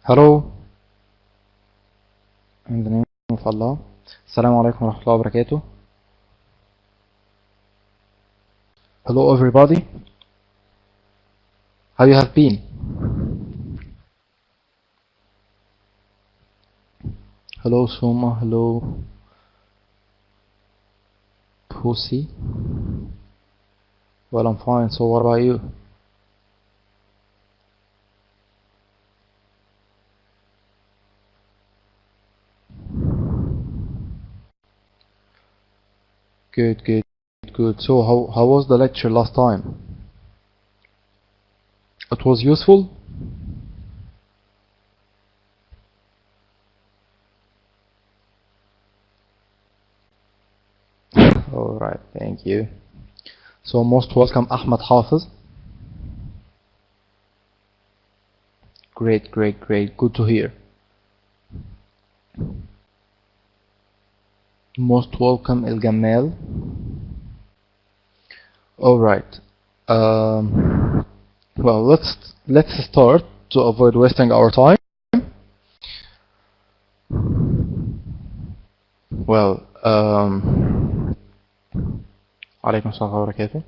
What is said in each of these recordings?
Hello, in the name of Allah. Assalamu alaikum wa rahmatullahi wa barakatuh. Hello everybody, how you have been? Hello Suma, hello Pussy. Well, I'm fine, so what about you? Good, good, good. So how was the lecture last time? It was useful? Alright, thank you. So most welcome Ahmed Hafiz. Great, great, great. Good to hear. Most welcome El Gamal. Alright. Well, let's start to avoid wasting our time. Well, Alaikum Assalam wa barakatuh.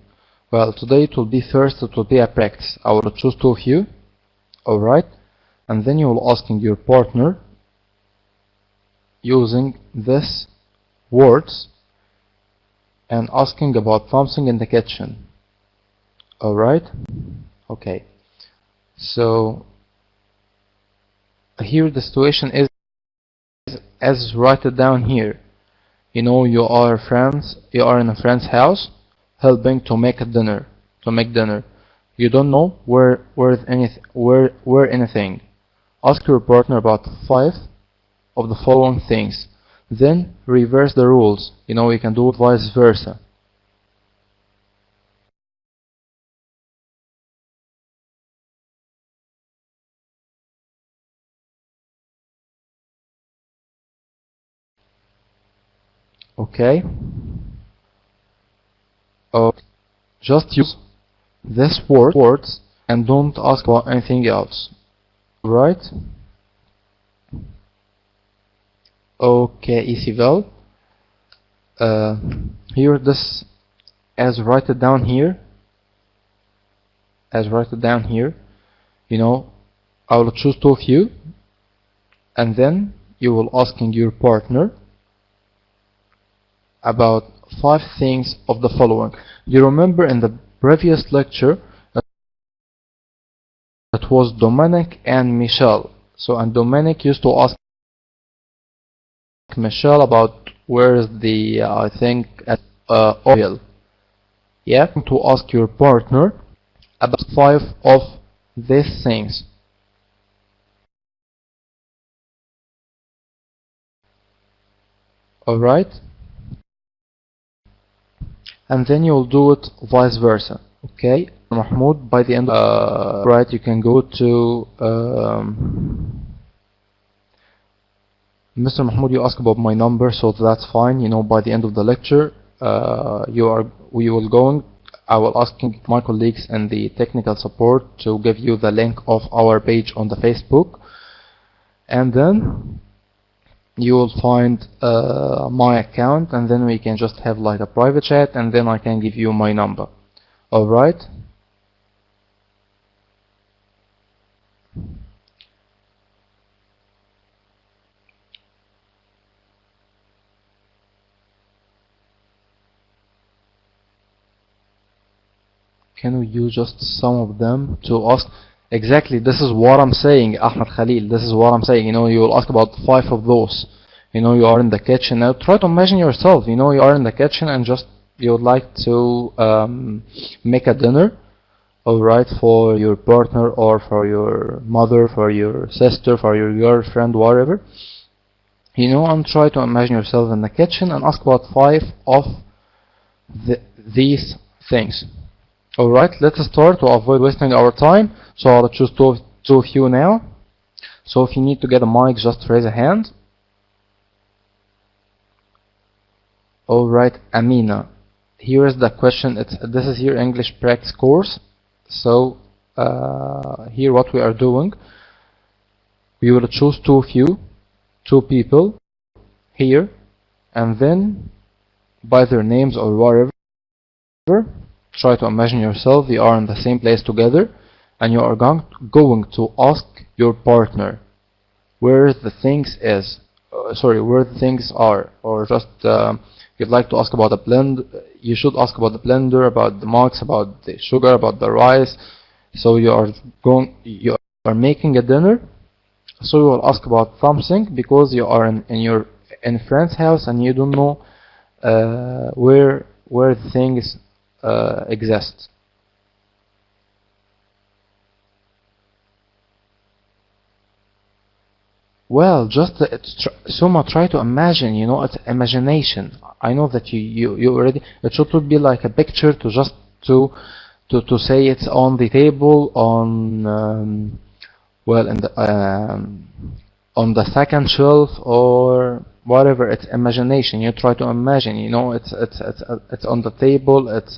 Well, today it will be a practice. I will choose two of you, alright, and then you will asking your partner using this words and asking about something in the kitchen, alright. Okay, so here the situation is as write it down here. You know, you are in a friend's house helping to make dinner. You don't know where anything. Ask your partner about 5 of the following things. Then reverse the rules. You know, you can do it vice versa. Okay? Just use this words and don't ask about anything else. Right? Okay, Isabel. Here this as write it down here. You know, I will choose two of you, and then you will asking your partner about 5 things of the following. You remember in the previous lecture that was Dominic and Michelle. So, and Dominic used to ask Michelle about where is the I think oil. Yeah, to ask your partner about 5 of these things. Alright? And then you'll do it vice versa. Okay? Mahmoud, by the end right, you can go to Mr. Mahmoud, you asked about my number, so that's fine. You know, by the end of the lecture, I will asking my colleagues and the technical support to give you the link of our page on the Facebook, and then you will find my account, and then we can just have like a private chat, and then I can give you my number. All right? Can we use just some of them to ask? Exactly, this is what I'm saying, Ahmed Khalil. This is what I'm saying. You know, you will ask about 5 of those. You know, you are in the kitchen. Now try to imagine yourself. You know, you are in the kitchen and just you would like to make a dinner, alright, for your partner or for your mother, for your sister, for your girlfriend, whatever. You know, and try to imagine yourself in the kitchen and ask about 5 of these things. Alright, let's start to avoid wasting our time. So I'll choose two of you now. So if you need to get a mic, just raise a hand. Alright, Amina. Here is the question. This is your English practice course. So here what we are doing. We will choose two people here, and then by their names or whatever, try to imagine yourself you are in the same place together, and you are going to ask your partner where the things where the things are, or just you'd like to ask about the blend. You should ask about the blender, about the mugs, about the sugar, about the rice. So you are making a dinner, so you will ask about something because you are in a friend's house and you don't know where the things exist. Well, just Suma, try to imagine. It's imagination. I know that you already. It should be like a picture to just to say it's on the table well, in the on the second shelf or whatever. It's imagination. You try to imagine. It's on the table. It's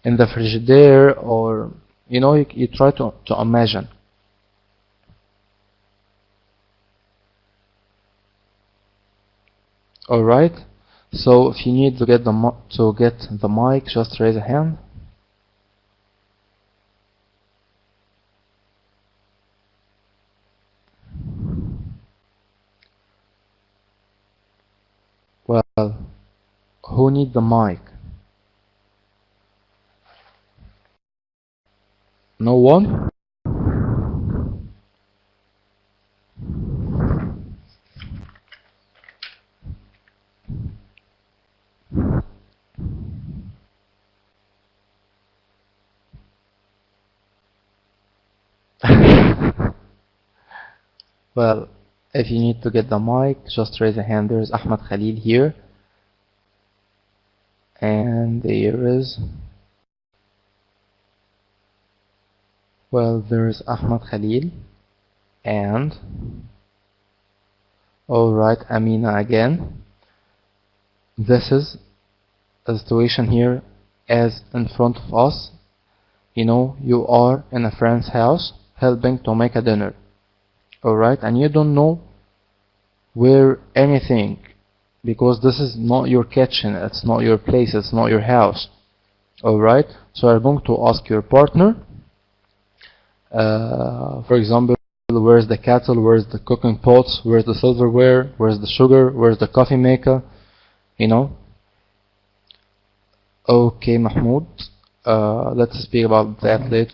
in the frigidaire, or you try to imagine. Alright, so if you need to get the mic, just raise a hand. Well, who need the mic? No one? Well, if you need to get the mic, just raise a hand. There's Ahmed Khalil here. And there is... Well, there's Ahmed Khalil. And... Alright, Amina again. This is a situation here as in front of us. You are in a friend's house helping to make a dinner. Alright, and you don't know where anything, because this is not your kitchen, it's not your place, it's not your house. Alright, so you're going to ask your partner, for example, where's the kettle, where's the cooking pots, where's the silverware, where's the sugar, where's the coffee maker, Okay, Mahmoud, let's speak about the athlete.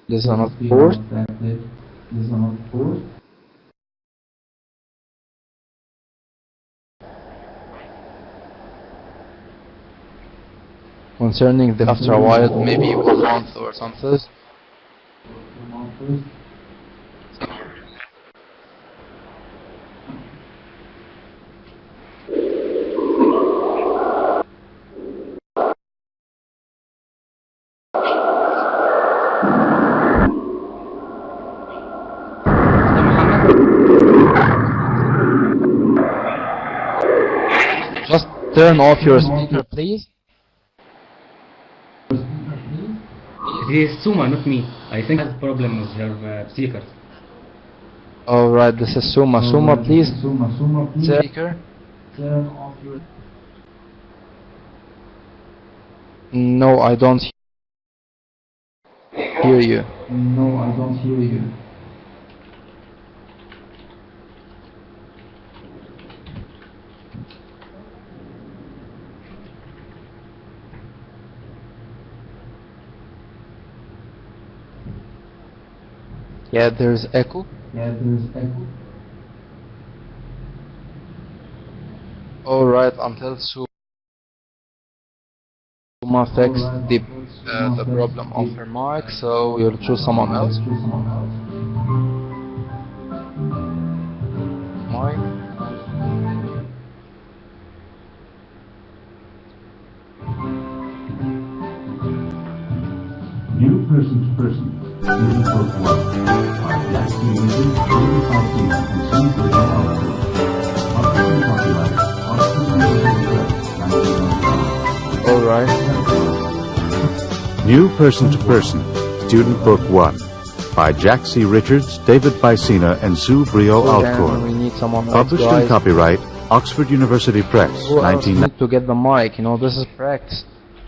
This is another sport. Concerning the after a while, maybe a month or something. Just turn off your speaker, please. This is Suma, not me. I think has a problem with her speakers. Alright, this is Suma. Suma, please. Speaker. Turn off your... No, I don't hear you. No, I don't hear you. Yeah, there's echo. Alright, until Suma fixed the problem of her mic, so we'll choose someone else. Mic. New person-to-person. Using code 1. Our last users only fighting and consume the output. Option copyright. Alright. New person-to-person. Student book 1. by Jack C. Richards, David Bicena, and Sue Brio And Alcourt. we need someone else, Published and guys. copyright Oxford University Press, Who else 1990. need to get the mic? You know, this is practice.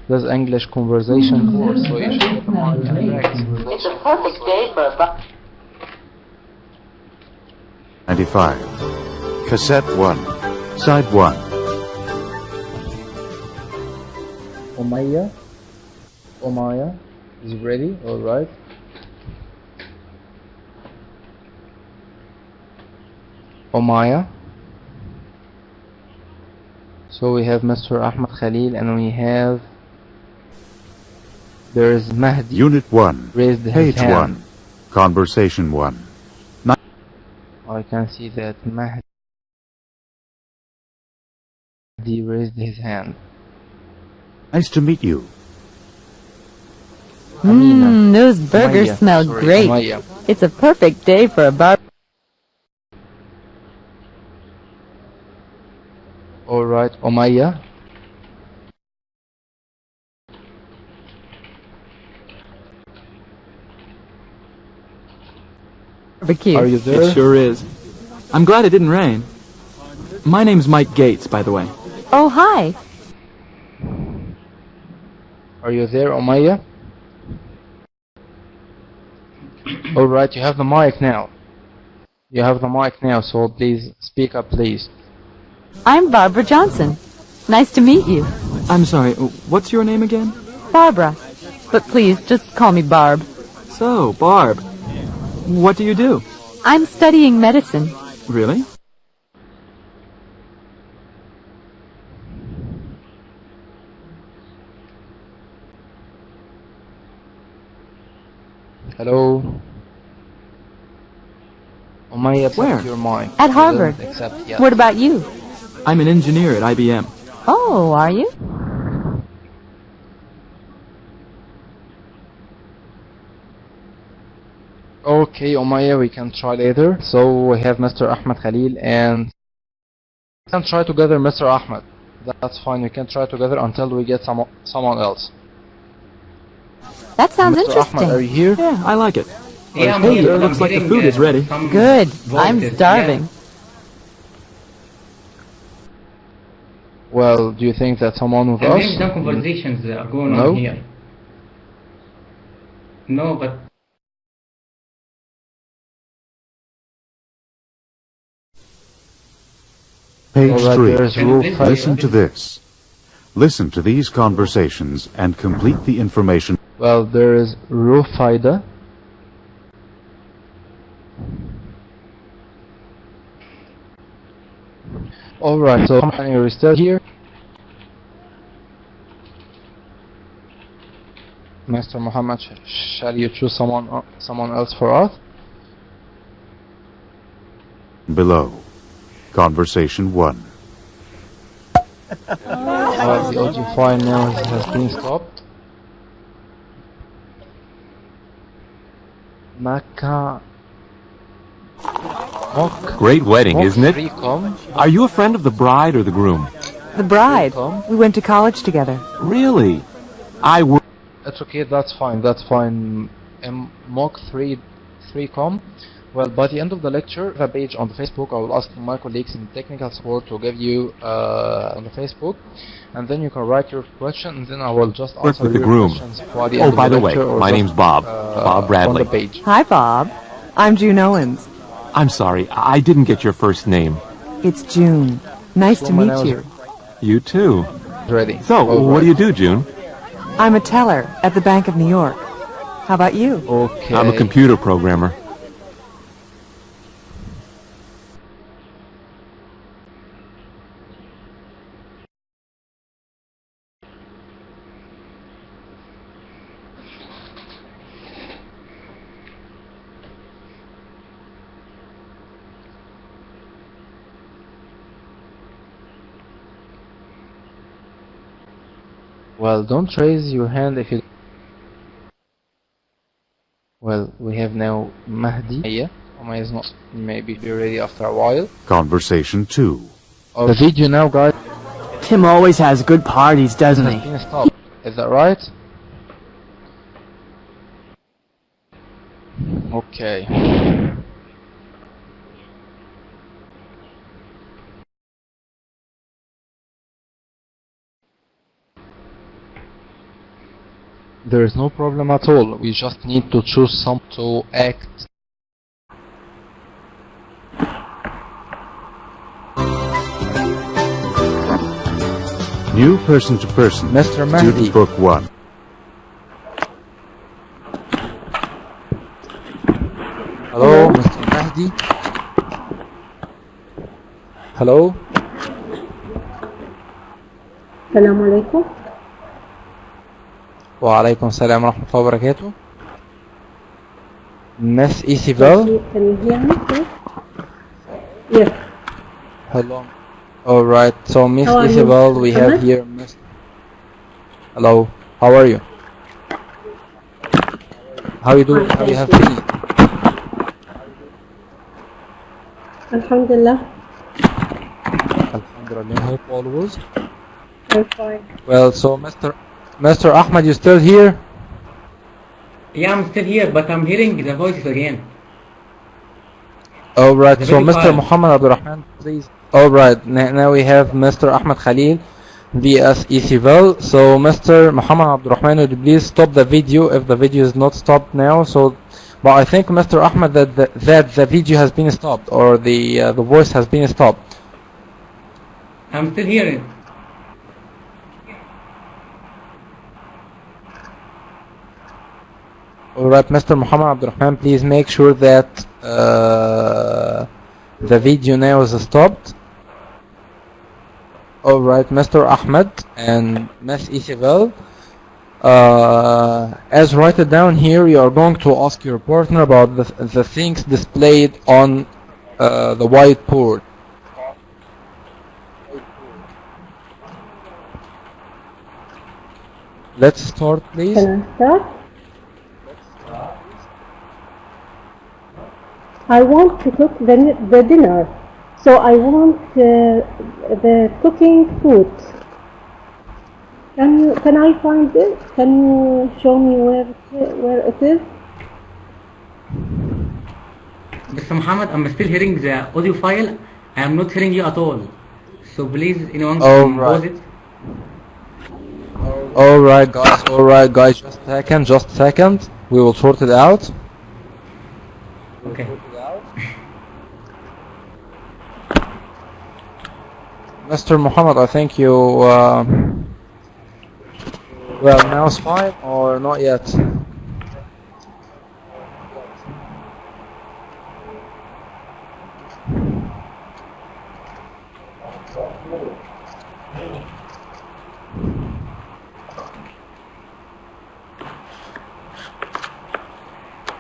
This is English conversation course, so you should get the mic and practice. It's a perfect day for a 95. Cassette 1. Side 1. Omaya is ready, alright. Omaya. So we have Mr. Ahmed Khalil and we have there is Mahdi Unit 1. raised his Page hand. 1. Conversation 1. I can see that Mahdi raised his hand. Nice to meet you. Amina. Those burgers Umayya. smell Sorry, great. Umayya. It's a perfect day for a Alright, Umayya. barbecue. Are you there? It sure is. I'm glad it didn't rain. My name's Mike Gates, by the way. Oh, hi. Are you there, Umayya? Alright, you have the mic now. You have the mic now, so please speak up, please. I'm Barbara Johnson. Nice to meet you. I'm sorry, what's your name again? Barbara. But please, just call me Barb. So, Barb. What do you do? I'm studying medicine. Really? Hello? Umayya, accept Where? your mic. At You Harvard. didn't accept yet. What about you? I'm an engineer at IBM. Oh, are you? Okay, Umayya, we can try later. So we have Mr. Ahmed Khalil and we can try together Mr. Ahmed. That's fine, we can try together until we get someone else. That sounds Mr. Ahmed, are interesting. you here? Yeah, I like it. Yeah, I'm Hey, here. it looks I'm like the getting, food is ready. some Good. I'm voices. starving. Well, do you think that someone with Yeah. And us? then some conversations are going No? on here. No, but Page Alright, 3. there's Can you rule please 5. Listen to this. Listen to these conversations and complete the information. Well, there is Rufaida. Alright, so how many are still here? Mr. Muhammad, shall you choose someone else for us? Below. Conversation 1. Well, the audio file now has been stopped. Maka. Great wedding, isn't it? Recom. Are you a friend of the bride or the groom? The bride. Recom. We went to college together. Really? I work. It's okay, that's fine, that's fine. Mock 3com. Well, by the end of the lecture, the page on the Facebook, I will ask my colleagues in technical support to give you on the Facebook, and then you can write your question, and then I will just Work answer with the your groom. questions by the Oh, end by of the the way, lecture. Or my just, name's Bob. Bob Bradley. On the page. Hi, Bob. I'm June Owens. I'm sorry, I didn't get your first name. It's June. Nice to Someone meet else. you. You too. Ready. So, what do you do, June? I'm a teller at the Bank of New York. How about you? Okay. I'm a computer programmer. Well, don't raise your hand if you... Well, we have now Mahdi. Yeah. Umayya is not maybe be ready after a while. Conversation 2. The video now, guys, Tim always has good parties, doesn't has he? been stopped. Is that right? Okay. There is no problem at all. We just need to choose some to act. New person to person. Mr. Mahdi. Student book 1. Hello, Mr. Mahdi. Hello. السلام عليكم. وعليكم السلام ورحمة الله وبركاته. Miss Isabel. Can you hear me, please? Yes. Hello. Alright, so Miss How are you? Isabel, we have Ahmed? here Miss. Hello, how are you? How you doing? Fine, How you have thank been? Alhamdulillah. Alhamdulillah, hope all was. I'm fine. Well, so Mr. Ahmed, you still here? Yeah, I'm still here, but I'm hearing the voices again. Alright, The so video Mr. file. Muhammad Abdurrahman, please. Alright, now we have Mr. Ahmed Khalil, BS Isabel. So Mr. Muhammad Abdurrahman, would you please stop the video if the video is not stopped now? So, but I think Mr. Ahmed that the video has been stopped, or the voice has been stopped. I'm still hearing. Alright, Mr. Muhammad Abdurrahman, please make sure that the video now is stopped. Alright, Mr. Ahmed and Miss Isabel, as write it down here, you are going to ask your partner about the things displayed on the whiteboard. Let's start, please. Can I start? I want to cook the dinner, so I want the cooking food. Can I find it? Can you show me where it is? Mr. Muhammad, I'm still hearing the audio file. I am not hearing you at all. So please, anyone can pause it. Alright guys, just a second, we will sort it out. Okay. Mr. Muhammad, I think you, well, now it's fine or not yet?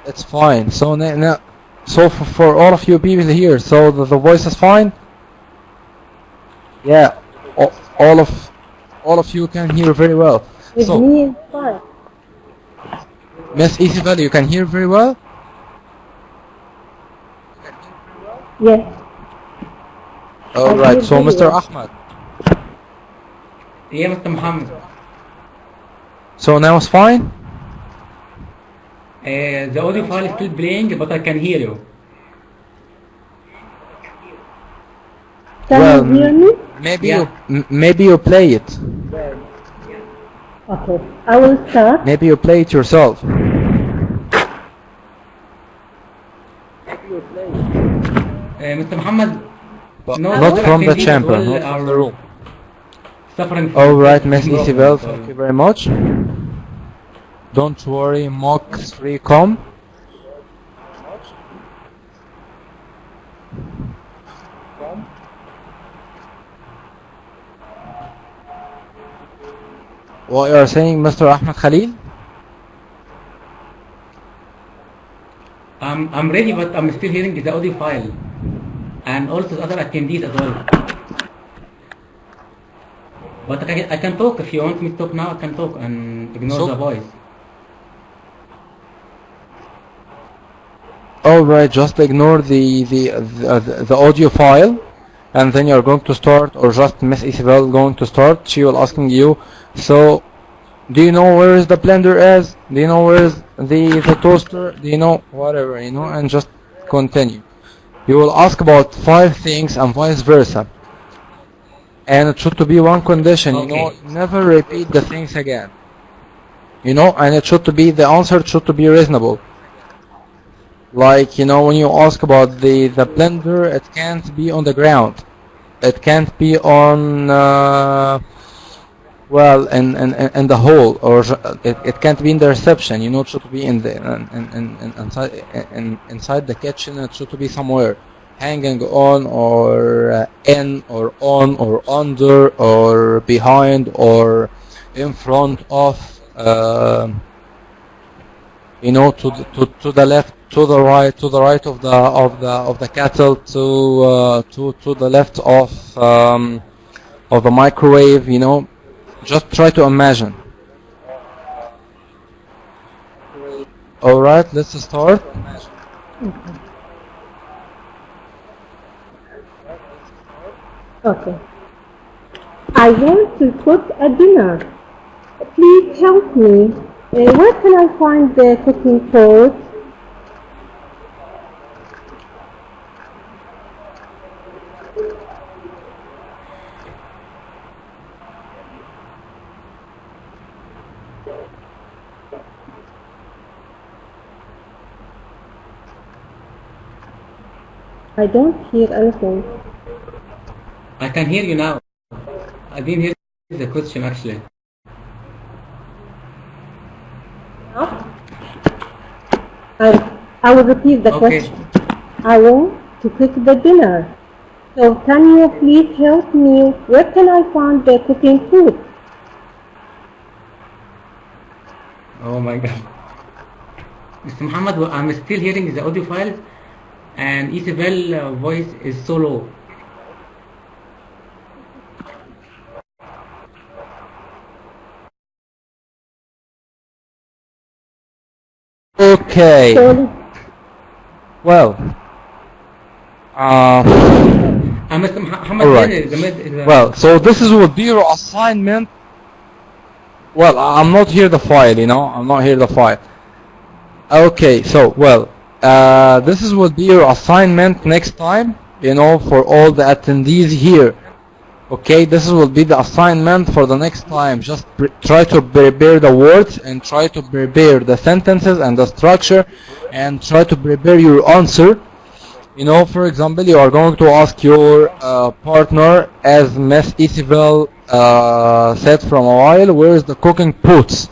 It's fine. So now, so for all of you people here, so the voice is fine. Yeah, all of you can hear very well. With So, me, it's fine. Miss Isabel, you can hear very well. Yes. All right. hear So, very Mr. well. Ahmed. Yeah, Mr. Muhammad. So now it's fine. The audio file is still playing, but I can hear you. Can you hear me? Maybe Yeah. maybe you play it. Okay. I will start. Maybe you play it yourself. Mr. Muhammad, But no, not other from the attendees chamber, as well not from are the room. suffering from All right, Miss this Isabel, problem, thank you very much. Don't worry, Mock 3Com. What you are saying, Mr. Ahmed Khalil? I'm ready, but I'm still hearing the audio file, and also the other attendees as well. But I can talk if you want me to talk now. I can talk and ignore the voice. Alright, just ignore the audio file, and then you're going to start, or just Miss Isabel going to start. She will asking you, so Do you know where is the blender is? Do you know where is the toaster? Do you know whatever, you know, and just continue. You will ask about 5 things and vice versa. And it should to be one condition, you know, never repeat the things again. You know, and it should to be, the answer should to be reasonable. Like, you know, when you ask about the blender, it can't be on the ground. It can't be on, well, in the hole, or it can't be in the reception. You know, it should be in the inside the kitchen. It should be somewhere, hanging on, or in, or on, or under, or behind, or in front of. You know, to the left, to the right of the kettle, to the left of the microwave. You know, just try to imagine. All right, let's start. Okay. I want to cook a dinner. Please help me. Where can I find the cooking pot? I don't hear anything. I can hear you now. I didn't hear the question actually. I will repeat the question. I want to cook the dinner. So can you please help me? Where can I find the cooking food? Oh my God. Mr. Muhammad, I'm still hearing the audio files and Isabel's voice is so low. Okay. Well. Mr. Muhammad, right. Well, so this would be your assignment. Well, I'm not here the file, you know. I'm not here the file. Okay, so well, this would be your assignment next time, you know, for all the attendees here. Okay, this will be the assignment for the next time. Just try to prepare the words and try to prepare the sentences and the structure and try to prepare your answer. You know, for example, you are going to ask your partner, as Miss Isabel said from a while, where is the cooking pots?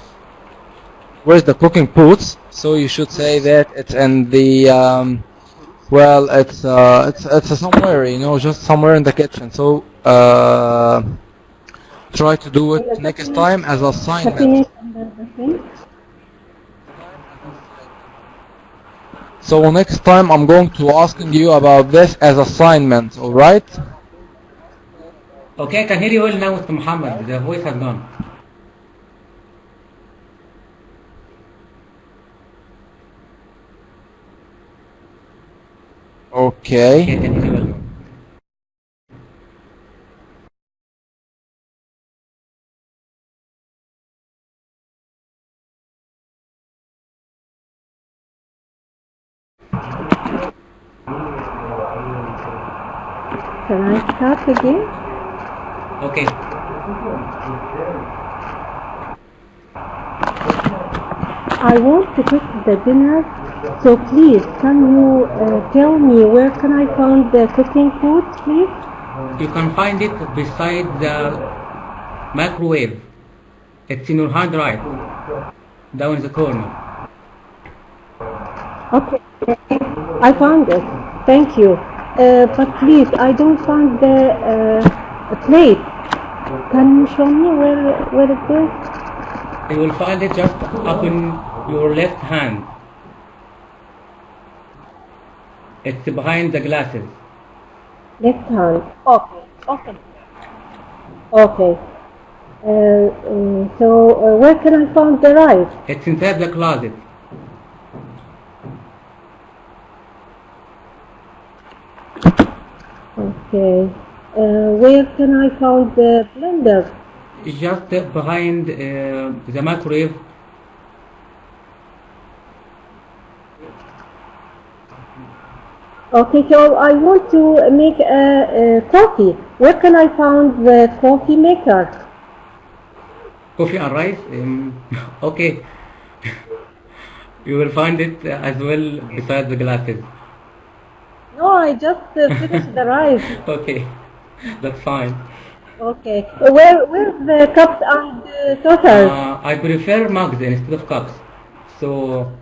Where is the cooking pots? So you should say that it's in the well, it's somewhere, you know, just somewhere in the kitchen. So try to do it next time as assignment. So next time I'm going to asking you about this as assignment, all right? Okay, I can hear you well now, Mr. Muhammad. The voice has gone. Okay. I can hear you well. Can I start again? Okay. I want to cook the dinner, so please can you tell me where can I find the cooking food, please? You can find it beside the microwave. It's in your hand right, down in the corner. Okay, I found it. Thank you. But please, I don't find the plate. Can you show me where it is? You will find it just up in your left hand. It's behind the glasses. Left hand. Okay. Okay. Okay. So where can I find the right? It's inside the closet. Okay. Where can I find the blender? just behind the microwave. Okay, so I want to make a coffee. Where can I find the coffee maker? Coffee and rice. Okay, you will find it as well beside the glasses. No, I just finished the rice. Okay, that's fine. Okay, where's the cups and saucers? I prefer mugs instead of cups, so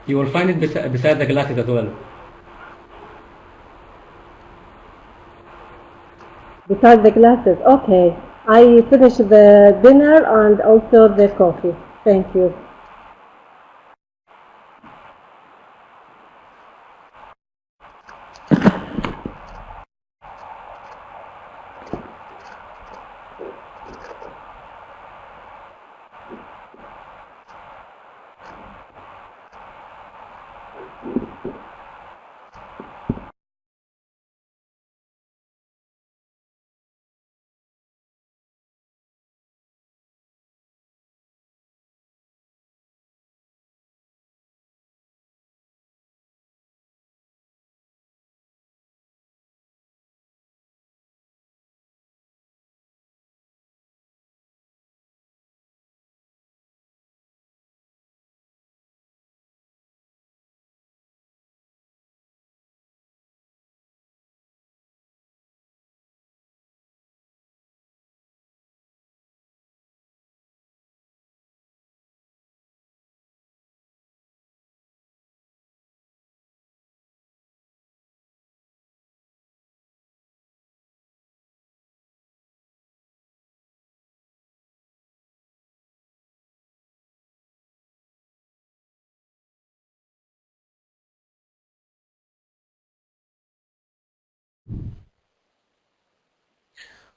you will find it beside the glasses as well. Beside the glasses, okay. I finished the dinner and also the coffee. Thank you.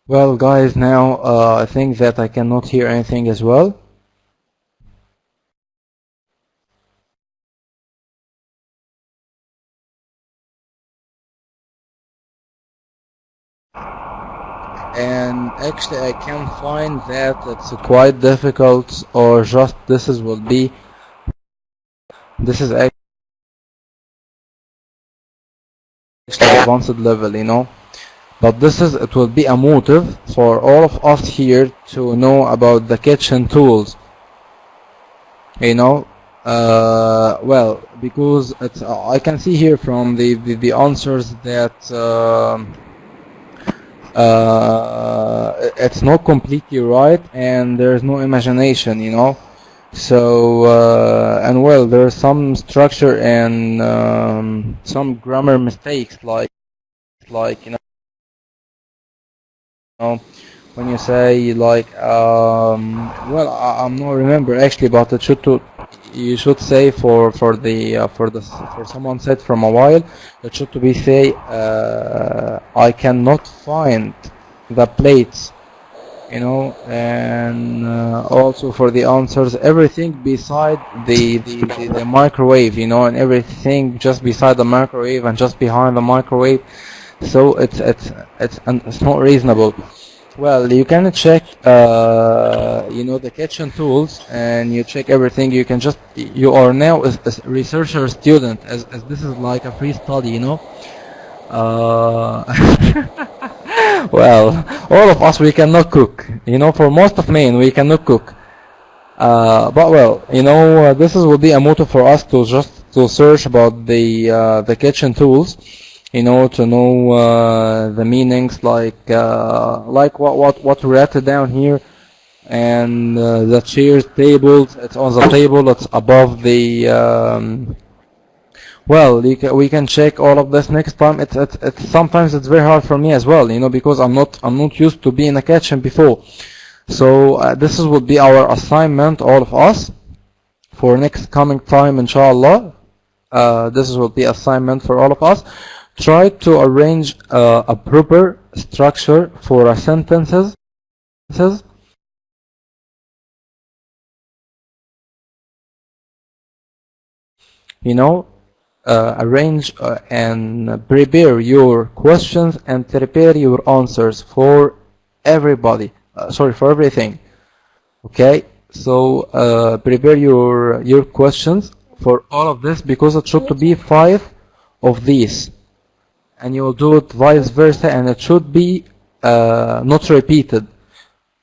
Well, guys, now I think that I cannot hear anything as well. And actually I can find that it's quite difficult, or just this is actually advanced level, you know. But it will be a motive for all of us here to know about the kitchen tools, you know. Well, because I can see here from the answers that it's not completely right, and there's no imagination, you know. So and well, there's some structure and some grammar mistakes, like you know, when you say like well, I'm not remember actually, but you should say for someone said from a while, it should be say I cannot find the plates, you know. And also for the answers, everything beside the microwave, you know, and everything just beside the microwave and just behind the microwave. So it's not reasonable. Well, you can check you know, the kitchen tools, and you check everything. You are now a researcher student, as this is like a free study, you know. Well, all of us, we cannot cook, you know. For most of men, we cannot cook. But well, you know, will be a motive for us to search about the kitchen tools, you know, to know the meanings, like what we wrote down here. And the chairs, tables, it's on the table, it's above the well, we can check all of this next time. It's sometimes it's very hard for me as well, you know, because I'm not used to be in a kitchen before. So this would be our assignment, all of us, for next coming time, inshallah. This will be assignment for all of us. Try to arrange a proper structure for sentences. You know, arrange and prepare your questions and prepare your answers for everybody. sorry, for everything. Okay, so prepare your questions for all of this, because it should to be 5 of these, and you will do it vice versa, and it should be not repeated.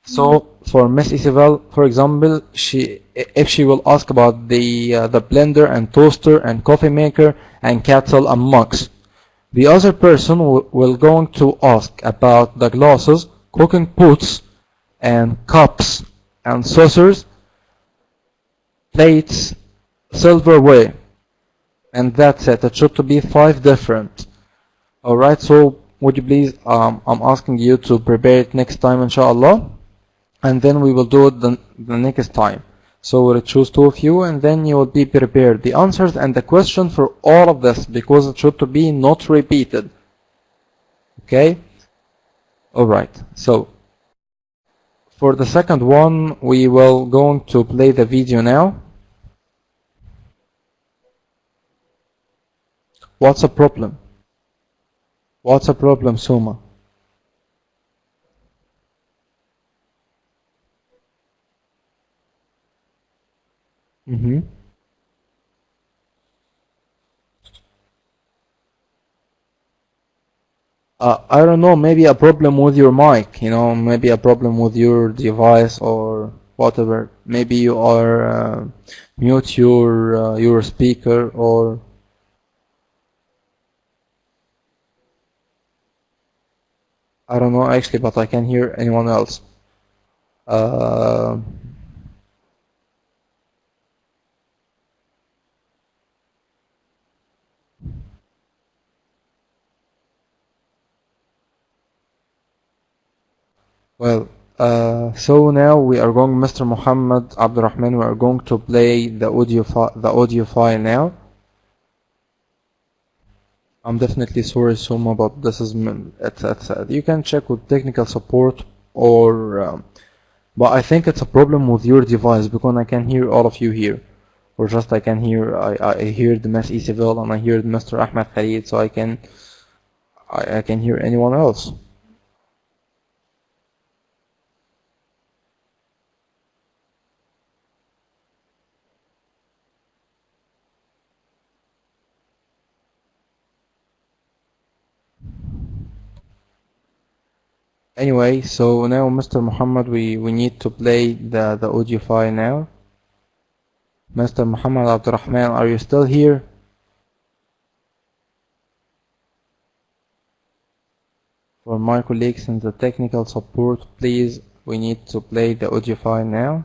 So for Miss Isabel, for example, if she will ask about the blender and toaster and coffee maker and kettle and mugs, the other person will going to ask about the glasses, cooking pots, and cups and saucers, plates, silverware, and that's it. It should to be 5 different. Alright, so would you please, I'm asking you to prepare it next time, inshallah, and then we will do it the next time. So we'll choose 2 of you, and then you will be prepared the answers and the question for all of this, because it should to be not repeated. Okay? Alright, so for the second one, we will going to play the video now. What's the problem? What's the problem, Suma? I don't know, maybe a problem with your mic, maybe a problem with your device or whatever. Maybe you are mute your speaker, or I don't know actually, but I can't hear anyone else. Well, so now we are going, Mr. Muhammad Abdurrahman, we are going to play the audio file now. I'm definitely sorry, Suma, but this is you can check with technical support, or but I think it's a problem with your device, because I can hear all of you here, or just I can hear I hear the Miss Isabel and I hear Mr. Ahmed Khalid, so I can hear anyone else. Anyway, so now Mr. Muhammad, we need to play the audio file now. Mr. Muhammad Abdurrahman, are you still here? For my colleagues in the technical support, please, we need to play the audio file now.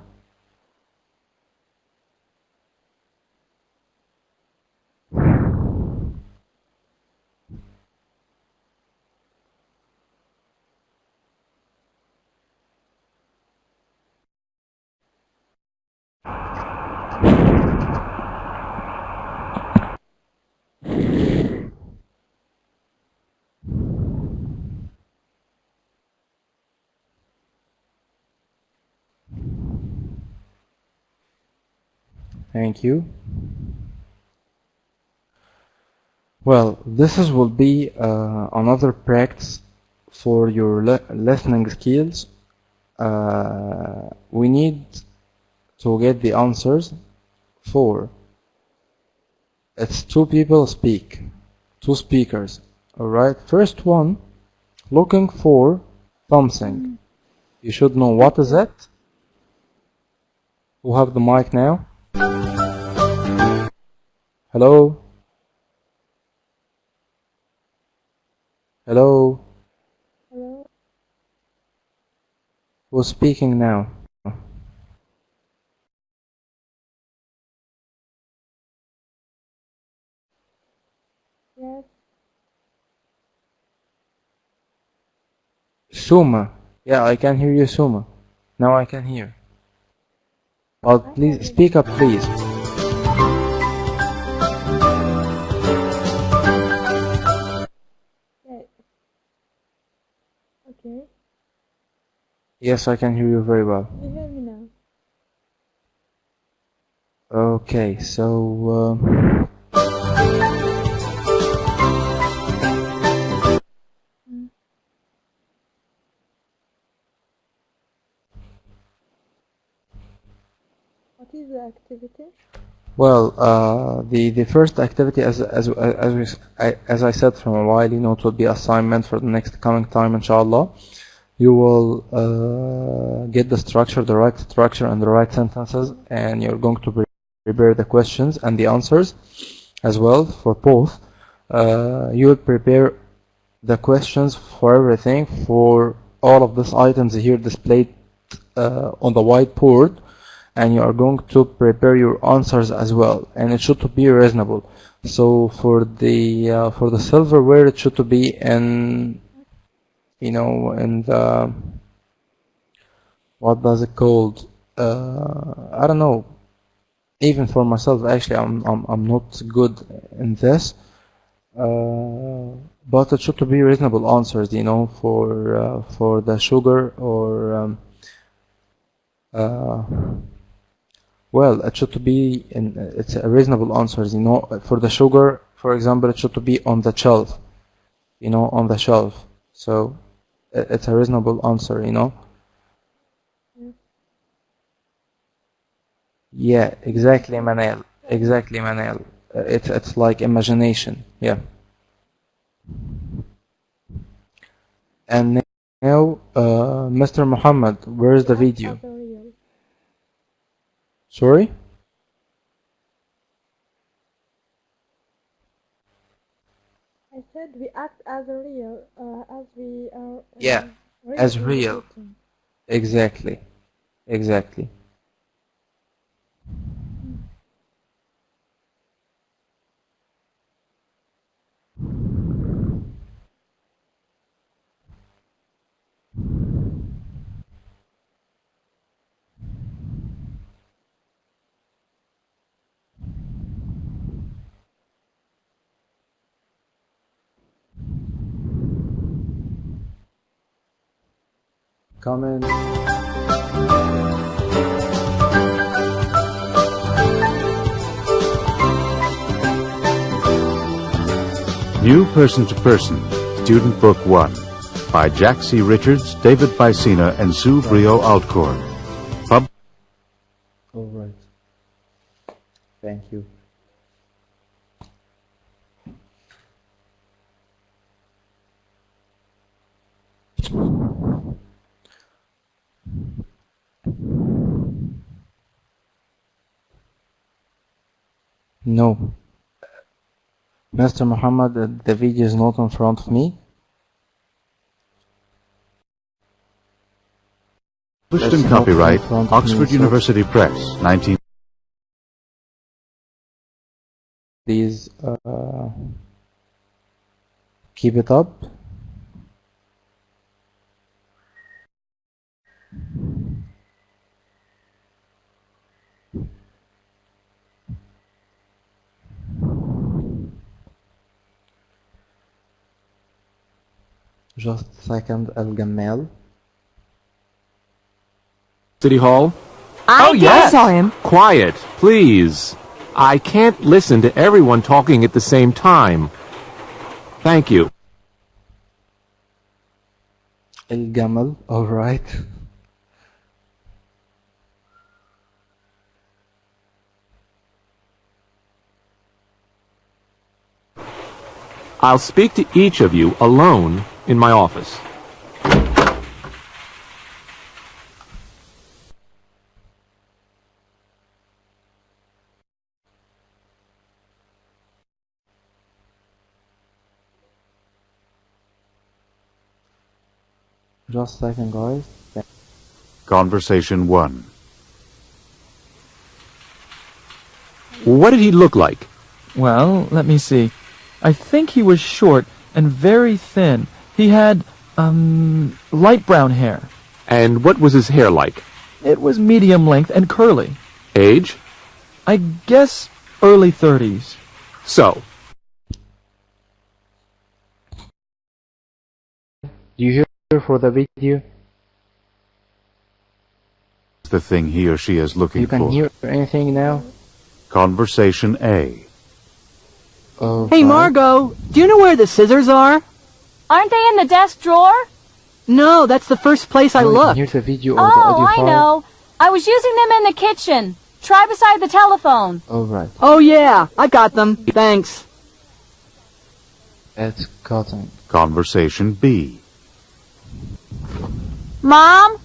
Thank you. Well, will be another practice for your listening skills. We need to get the answers for, it's 2 people speak, 2 speakers. Alright, first one, looking for something. You should know what is it. Who have the mic now? Hello? Hello? Hello? Who's speaking now? Yes. Suma. Yeah, I can hear you, Suma. Now I can hear. But please, speak up, please. Okay. Yes, I can hear you very well. You hear me now? Okay, so What is the activity? Well, the first activity, as I said from a while, you know, it will be assignment for the next coming time, inshallah. You will get the structure, the right structure, and the right sentences, and you're going to prepare the questions and the answers as well for both. You will prepare the questions for everything, for all of these items here displayed on the whiteboard, and you are going to prepare your answers as well, and it should be reasonable. So for the silverware, it should be in, you know, in the, what does it called? I don't know. Even for myself, actually, I'm not good in this. But it should be reasonable answers, you know, for the sugar or well, it should be it's a reasonable answers, you know. For the sugar, for example, it should be on the shelf, you know, on the shelf. So it's a reasonable answer, you know. Yeah, exactly, Manel. Exactly, Manel. It's like imagination. Yeah. And now, Mr. Muhammad, where is the video? Sorry? I said we act as real, as we are. Yeah, as real. Exactly. Exactly. Comment. New Person to Person, Student Book 1, by Jack C. Richards, David Vicena, and Sue Brio Altcourt. All right. Thank you. No. Mr. Muhammad, the video is not in front of me. Published in copyright, Oxford University Press, 19... Please keep it up. Just a second, Al Gamal. City Hall? I saw him. Quiet, please. I can't listen to everyone talking at the same time. Thank you. Al Gamal, alright. I'll speak to each of you alone in my office. Just a second, guys. Conversation 1. What did he look like? Well, let me see. I think he was short and very thin. He had, light brown hair. And what was his hair like? It was medium length and curly. Age? I guess early 30s. So, Do you hear for the video? The thing he or she is looking You can for. hear anything now? Conversation A. Hey, Margot, do you know where the scissors are? Aren't they in the desk drawer? No, that's the first place I You can looked. hear the video or the audio Oh, I file. know. I was using them in the kitchen. Try beside the telephone. Alright. Oh, yeah, I got them. Thanks. It's cutting. Conversation B. Mom?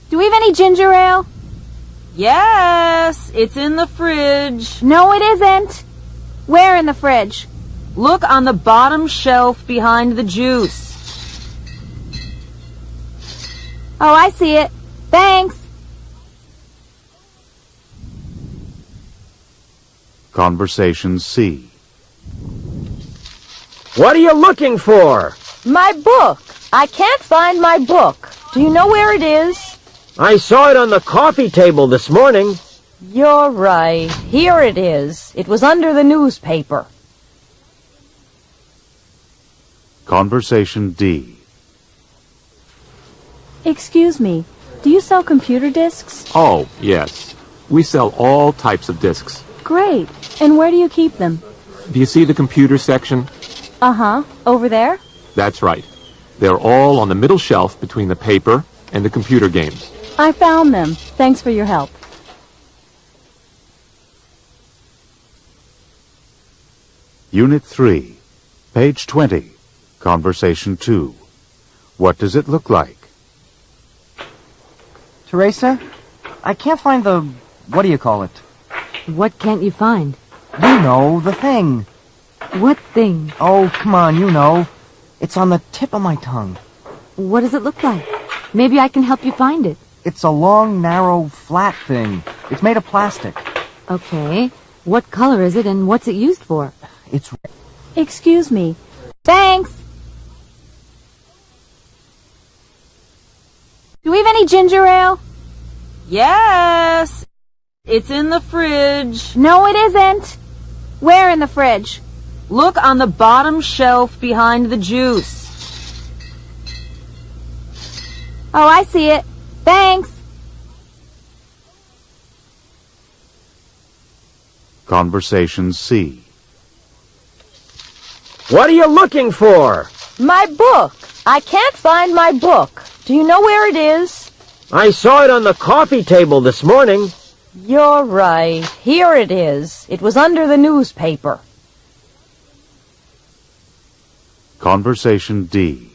Do we have any ginger ale? Yes, it's in the fridge. No, it isn't. Where in the fridge? Look on the bottom shelf behind the juice. Oh, I see it. Thanks. Conversation C. What are you looking for? My book. I can't find my book. Do you know where it is? I saw it on the coffee table this morning. You're right. Here it is. It was under the newspaper. Conversation D. Excuse me. Do you sell computer discs? Oh, yes. We sell all types of discs. Great. And where do you keep them? Do you see the computer section? Uh-huh. Over there? That's right. They're all on the middle shelf between the paper and the computer games. I found them. Thanks for your help. Unit 3. Page 20. Conversation 2. What does it look like? Teresa, I can't find the... what do you call it? What can't you find? You know, the thing. What thing? Oh, come on, you know. It's on the tip of my tongue. What does it look like? Maybe I can help you find it. It's a long, narrow, flat thing. It's made of plastic. Okay. What color is it and what's it used for? It's... Excuse me. Thanks. Do we have any ginger ale? Yes, it's in the fridge. No, it isn't. Where in the fridge? Look on the bottom shelf behind the juice. Oh, I see it. Thanks. Conversation C. What are you looking for? My book. I can't find my book. Do you know where it is? I saw it on the coffee table this morning. You're right. Here it is. It was under the newspaper. Conversation D.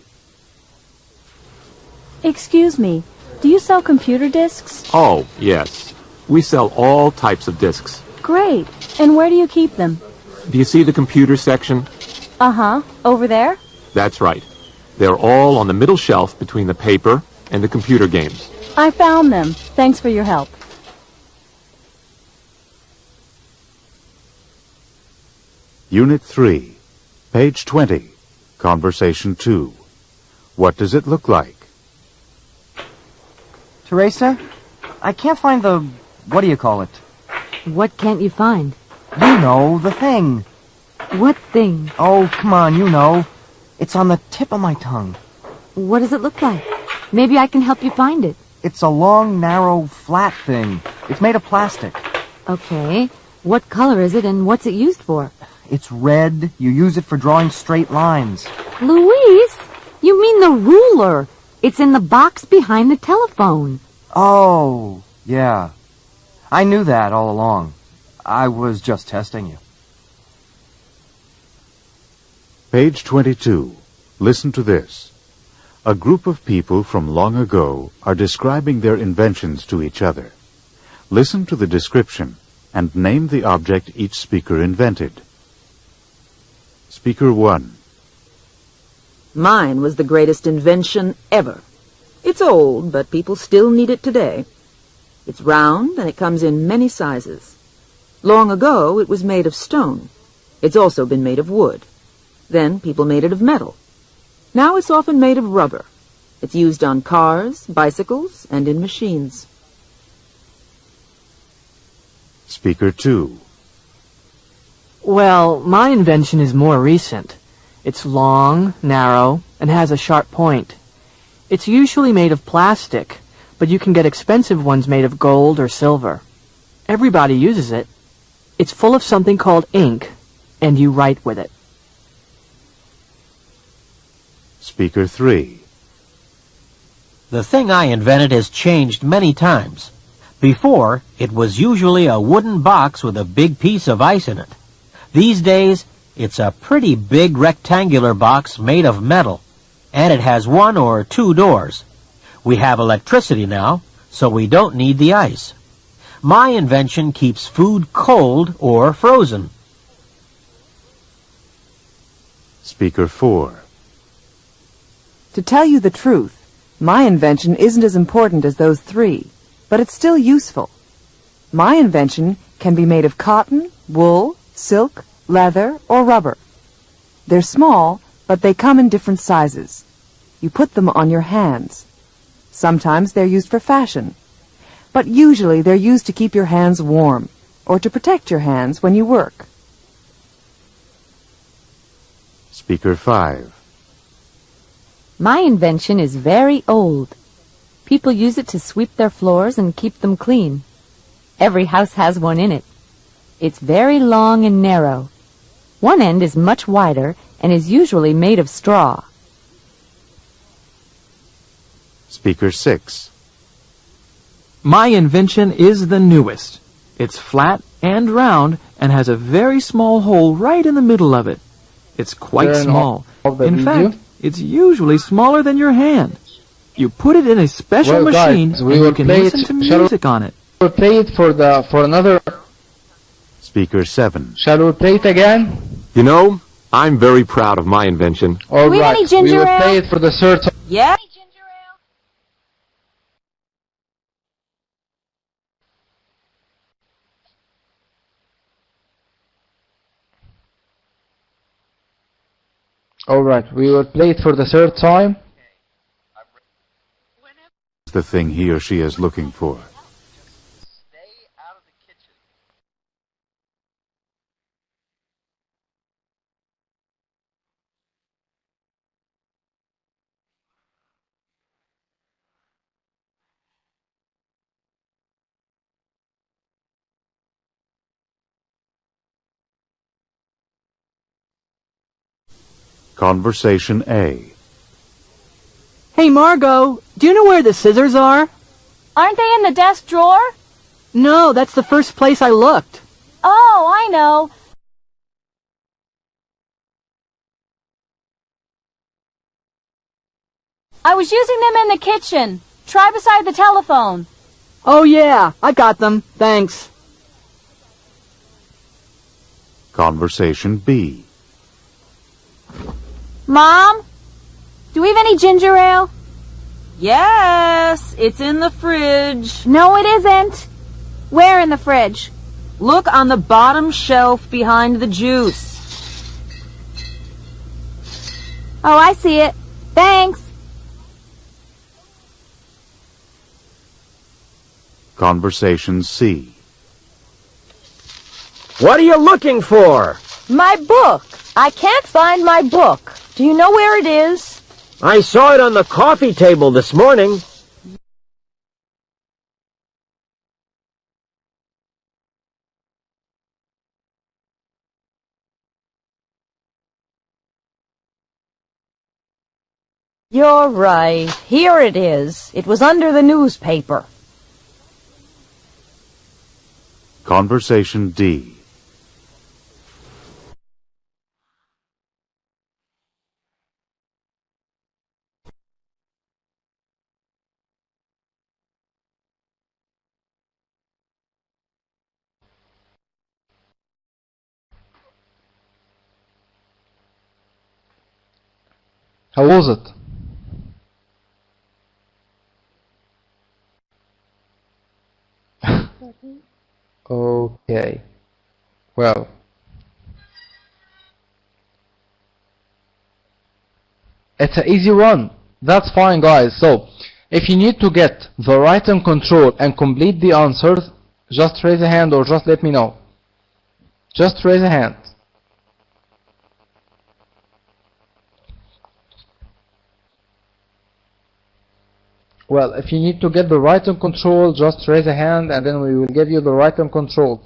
Excuse me. Do you sell computer discs? Oh, yes. We sell all types of discs. Great. And where do you keep them? Do you see the computer section? Uh-huh. Over there? That's right. They're all on the middle shelf between the paper and the computer games. I found them. Thanks for your help. Unit 3. Page 20. Conversation 2. What does it look like? Teresa, I can't find the... what do you call it? What can't you find? You know, the thing. What thing? Oh, come on, you know. It's on the tip of my tongue. What does it look like? Maybe I can help you find it. It's a long, narrow, flat thing. It's made of plastic. Okay. What color is it and what's it used for? It's red. You use it for drawing straight lines. Louise, you mean the ruler. It's in the box behind the telephone. Oh, yeah. I knew that all along. I was just testing you. Page 22. Listen to this. A group of people from long ago are describing their inventions to each other. Listen to the description and name the object each speaker invented. Speaker 1. Mine was the greatest invention ever. It's old, but people still need it today. It's round, and it comes in many sizes. Long ago, it was made of stone. It's also been made of wood. Then people made it of metal. Now it's often made of rubber. It's used on cars, bicycles, and in machines. Speaker 2. Well, my invention is more recent. It's long, narrow, and has a sharp point. It's usually made of plastic, but you can get expensive ones made of gold or silver. Everybody uses it. It's full of something called ink, and you write with it. Speaker 3. The thing I invented has changed many times. Before, it was usually a wooden box with a big piece of ice in it. These days, it's a pretty big rectangular box made of metal, and it has 1 or 2 doors. We have electricity now, so we don't need the ice. My invention keeps food cold or frozen. Speaker 4. To tell you the truth, my invention isn't as important as those 3, but it's still useful. My invention can be made of cotton, wool, silk, leather, or rubber. They're small, but they come in different sizes. You put them on your hands. Sometimes they're used for fashion, but usually they're used to keep your hands warm or to protect your hands when you work. Speaker 5. My invention is very old. People use it to sweep their floors and keep them clean. Every house has one in it. It's very long and narrow. One end is much wider and is usually made of straw. Speaker 6. My invention is the newest. It's flat and round and has a very small hole right in the middle of it. It's quite Turn small. off the In video. fact, it's usually smaller than your hand. You put it in a special Well, guys, machine we and will you can play listen it. to Shall we- music on it. We'll play it for another. Speaker 7. Shall we play it again? You know, I'm very proud of my invention. All we have right. any ginger We will ale? play it for the third time. Yeah? All right. We will play it for the third time. The thing he or she is looking for. Conversation A. Hey, Margot, do you know where the scissors are? Aren't they in the desk drawer? No, that's the first place I looked. Oh, I know. I was using them in the kitchen. Try beside the telephone. Oh, yeah, I got them. Thanks. Conversation B. Mom? Do we have any ginger ale? Yes, it's in the fridge. No, it isn't. Where in the fridge? Look on the bottom shelf behind the juice. Oh, I see it. Thanks. Conversation C. What are you looking for? My book. I can't find my book. Do you know where it is? I saw it on the coffee table this morning. You're right. Here it is. It was under the newspaper. Conversation D. How was it? Okay. Well. It's an easy one. That's fine, guys. So, if you need to get the right and control and complete the answers, just raise a hand or just let me know. Just raise a hand. Well, if you need to get the right and control, just raise a hand and then we will give you the right and control.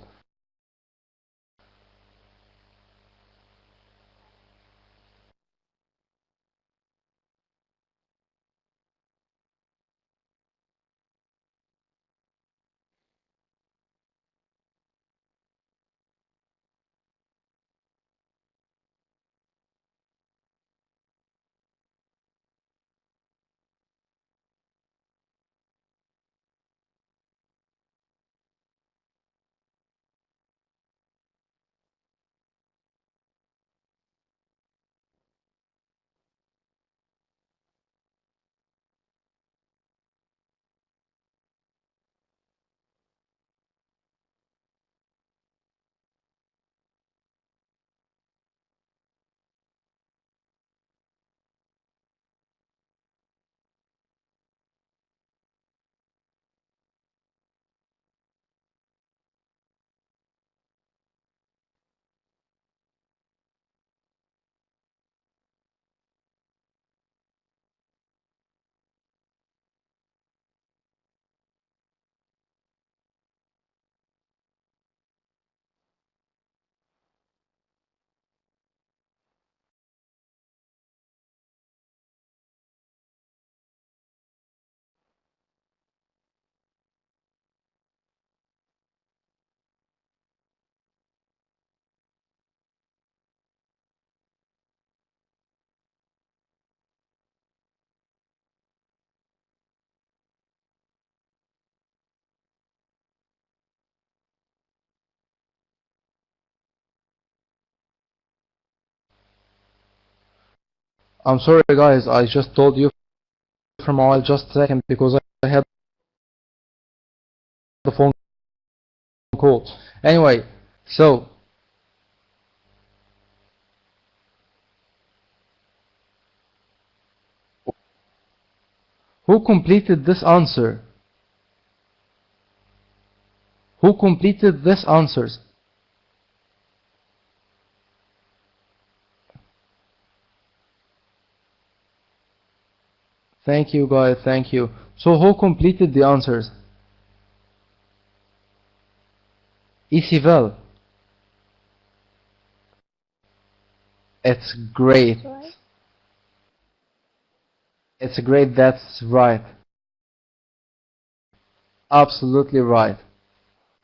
I'm sorry guys, I just told you from a while, just a second, because I had the phone call. Anyway, so who completed this answer? Who completed this answers? Thank you guys, thank you. So who completed the answers? Isivel. It's great. It's great, that's right. Absolutely right.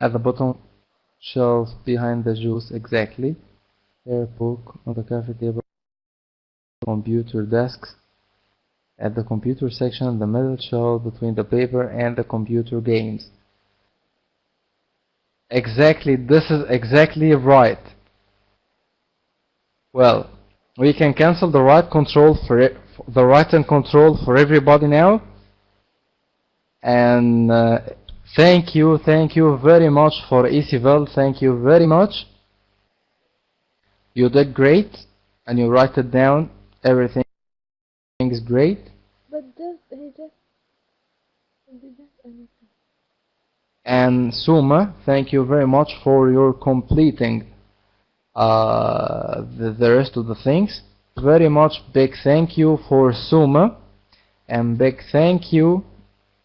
At the bottom shelf behind the juice, exactly. Air book on the cafe table, computer desks. At the computer section, the middle shelf between the paper and the computer games. Exactly, this is exactly right. Well, we can cancel the right control for it, the right and control for everybody now. And thank you very much for Isivel. Thank you very much. You did great, and you write it down. Everything is great. But he just anything. And Suma, thank you very much for your completing the rest of the things. Very much big thank you for Suma, and big thank you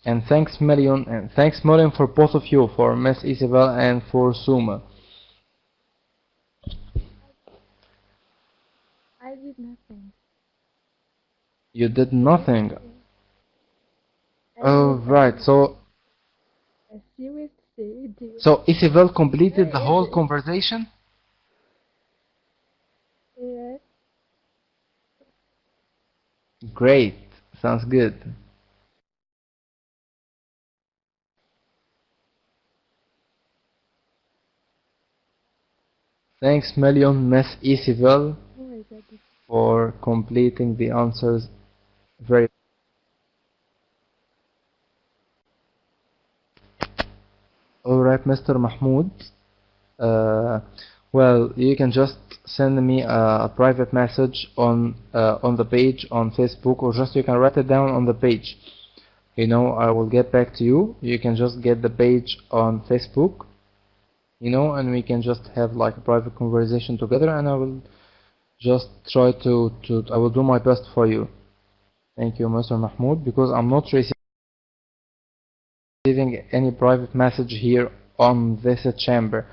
and thanks million for both of you, for Miss Isabel and for Suma. I did nothing. You did nothing. Oh right, so Isabel completed the whole conversation? Yes. Great, sounds good. Thanks million, Miss Isabel, for completing the answers very. Alright, Mr. Mahmoud. Well, you can just send me a private message on the page on Facebook, or just you can write it down on the page. You know, I will get back to you. You can just get the page on Facebook, you know, and we can just have like a private conversation together, and I will just try to I will do my best for you. Thank you, Mr. Mahmoud, because I'm not receiving any private message here on this chamber.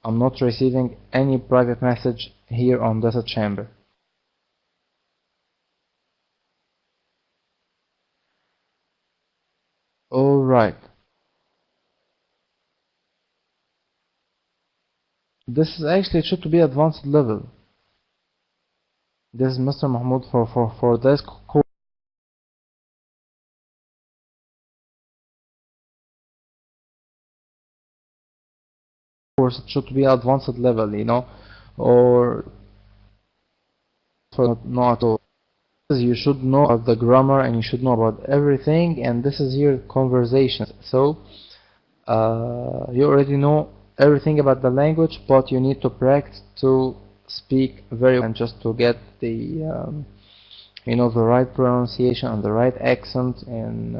I'm not receiving any private message here on this chamber. Alright. This is actually, it should be advanced level. This is Mr. Mahmoud for this course. It should be advanced level, you know, or for not all. You should know about the grammar, and you should know about everything, and this is your conversation. So you already know everything about the language, but you need to practice to speak very well, and just to get the you know, the right pronunciation and the right accent, and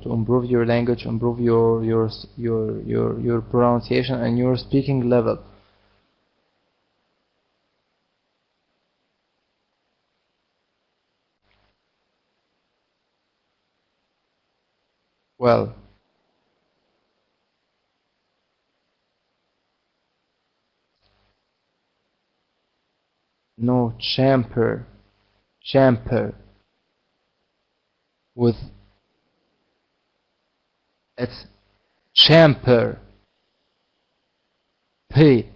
to improve your language, improve your pronunciation and your speaking level. Well, no, champer with, it's champer, p,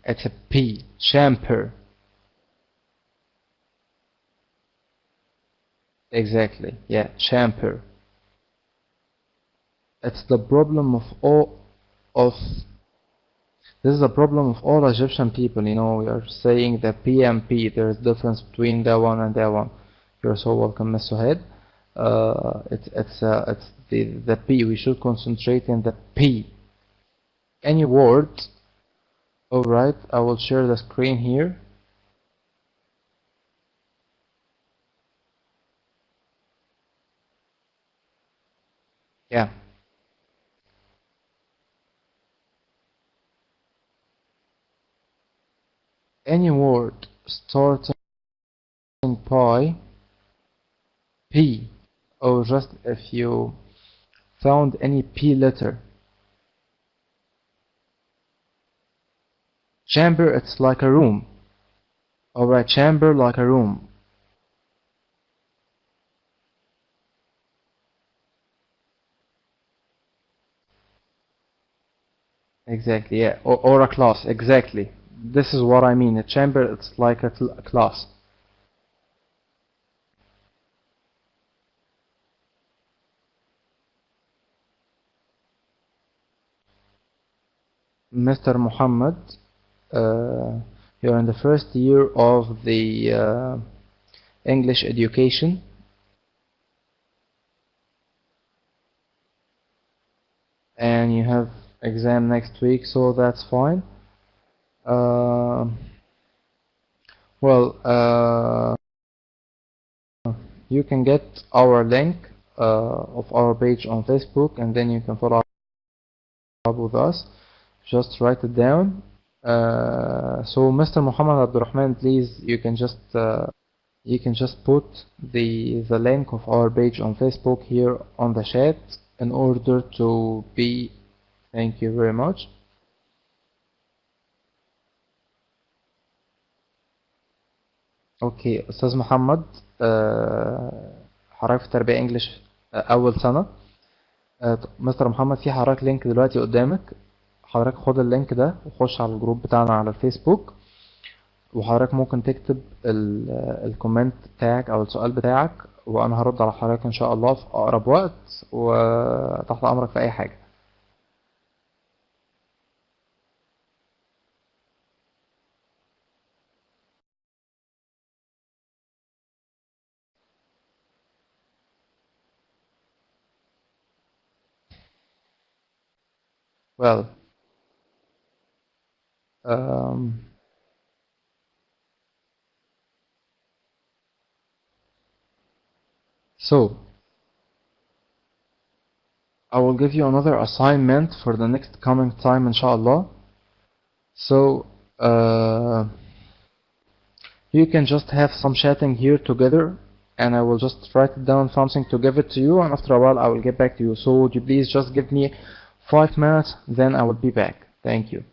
it's a p, champer. Exactly, yeah, champer. It's the problem of this is a problem of all Egyptian people, you know. We are saying the PMP, there is difference between that one and that one. You're so welcome, Miss Suhaid. It's the P. We should concentrate in the P. Any word. Alright, I will share the screen here. Yeah. Any word starting by P, or just if you found any P letter. Chamber, it's like a room. Alright, chamber like a room. Exactly, yeah. Or a class, exactly. This is what I mean. A chamber, it's like a class. Mr. Muhammad, you're in the first year of the English education. And you have exam next week, so that's fine. Well, you can get our link of our page on Facebook, and then you can follow up with us. Just write it down. So Mr. Muhammad Abdurrahman, please, you can just put the link of our page on Facebook here on the chat in order to be. Thank you very much. اوكي استاذ محمد، حضرتك في تربية انجليش اول سنة. مستر محمد، في حضرتك لينك دلوقتي قدامك، حضرتك خد اللينك ده وخش على الجروب بتاعنا على الفيسبوك، وحضرتك ممكن تكتب الكومنت بتاعك او السؤال بتاعك، وانا هرد على حضرتك ان شاء الله في اقرب وقت، وتحت امرك في اي حاجة. Well, so I will give you another assignment for the next coming time, inshallah. So you can just have some chatting here together, and I will just write down something to give it to you, and after a while I will get back to you. So would you please just give me 5 minutes, then I will be back. Thank you.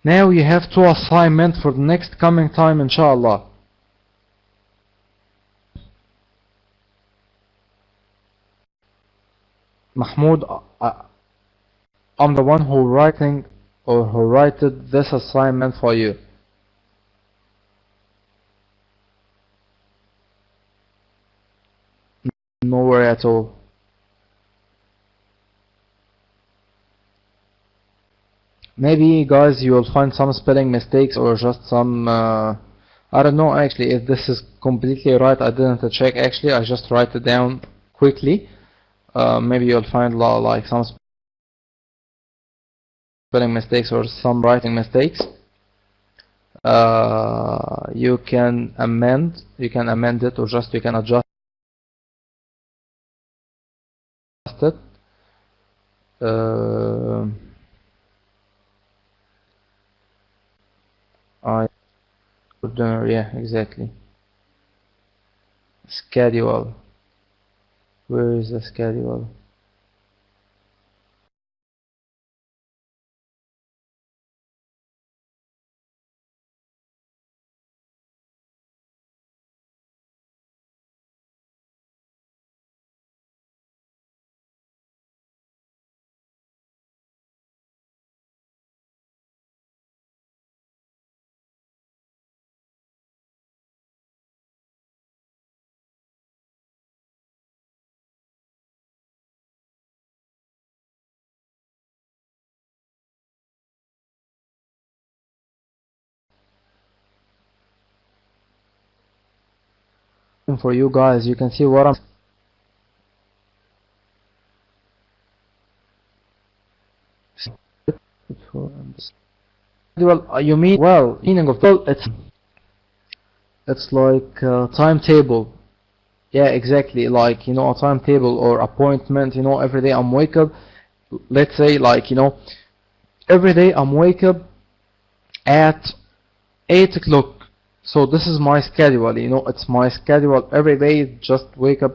Now you have two assignments for the next coming time, inshallah. Mahmoud, I'm the one who writing or who wrote this assignment for you. No worry at all. Maybe guys you will find some spelling mistakes or just some I don't know actually if this is completely right. I didn't check actually, I just write it down quickly. Maybe you'll find like some spelling mistakes or some writing mistakes. You can amend it, or just you can adjust it. Yeah, exactly. Schedule. Where is the schedule? For you guys, you can see what I'm well, you mean, well, meaning of it's like timetable. Yeah, exactly, like, you know, a timetable or appointment. You know, every day I'm wake up, let's say, like, you know, every day I'm wake up at 8 o'clock. So this is my schedule, you know, it's my schedule every day. Just wake up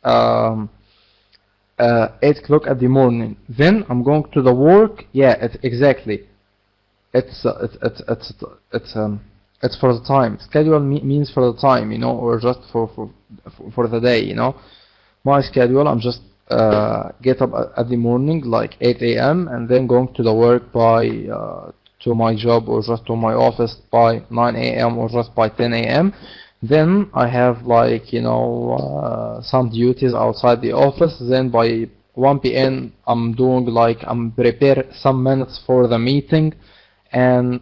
8 o'clock at the morning. Then I'm going to the work. Yeah, exactly. It's for the time. Schedule means for the time, you know, or just for the day, you know. My schedule, I'm just get up at the morning like 8 a.m. and then going to the work by to my job or just to my office by 9 a.m. or just by 10 a.m. Then I have, like, you know, some duties outside the office. Then by 1 p.m. I'm doing, like, I'm prepare some minutes for the meeting and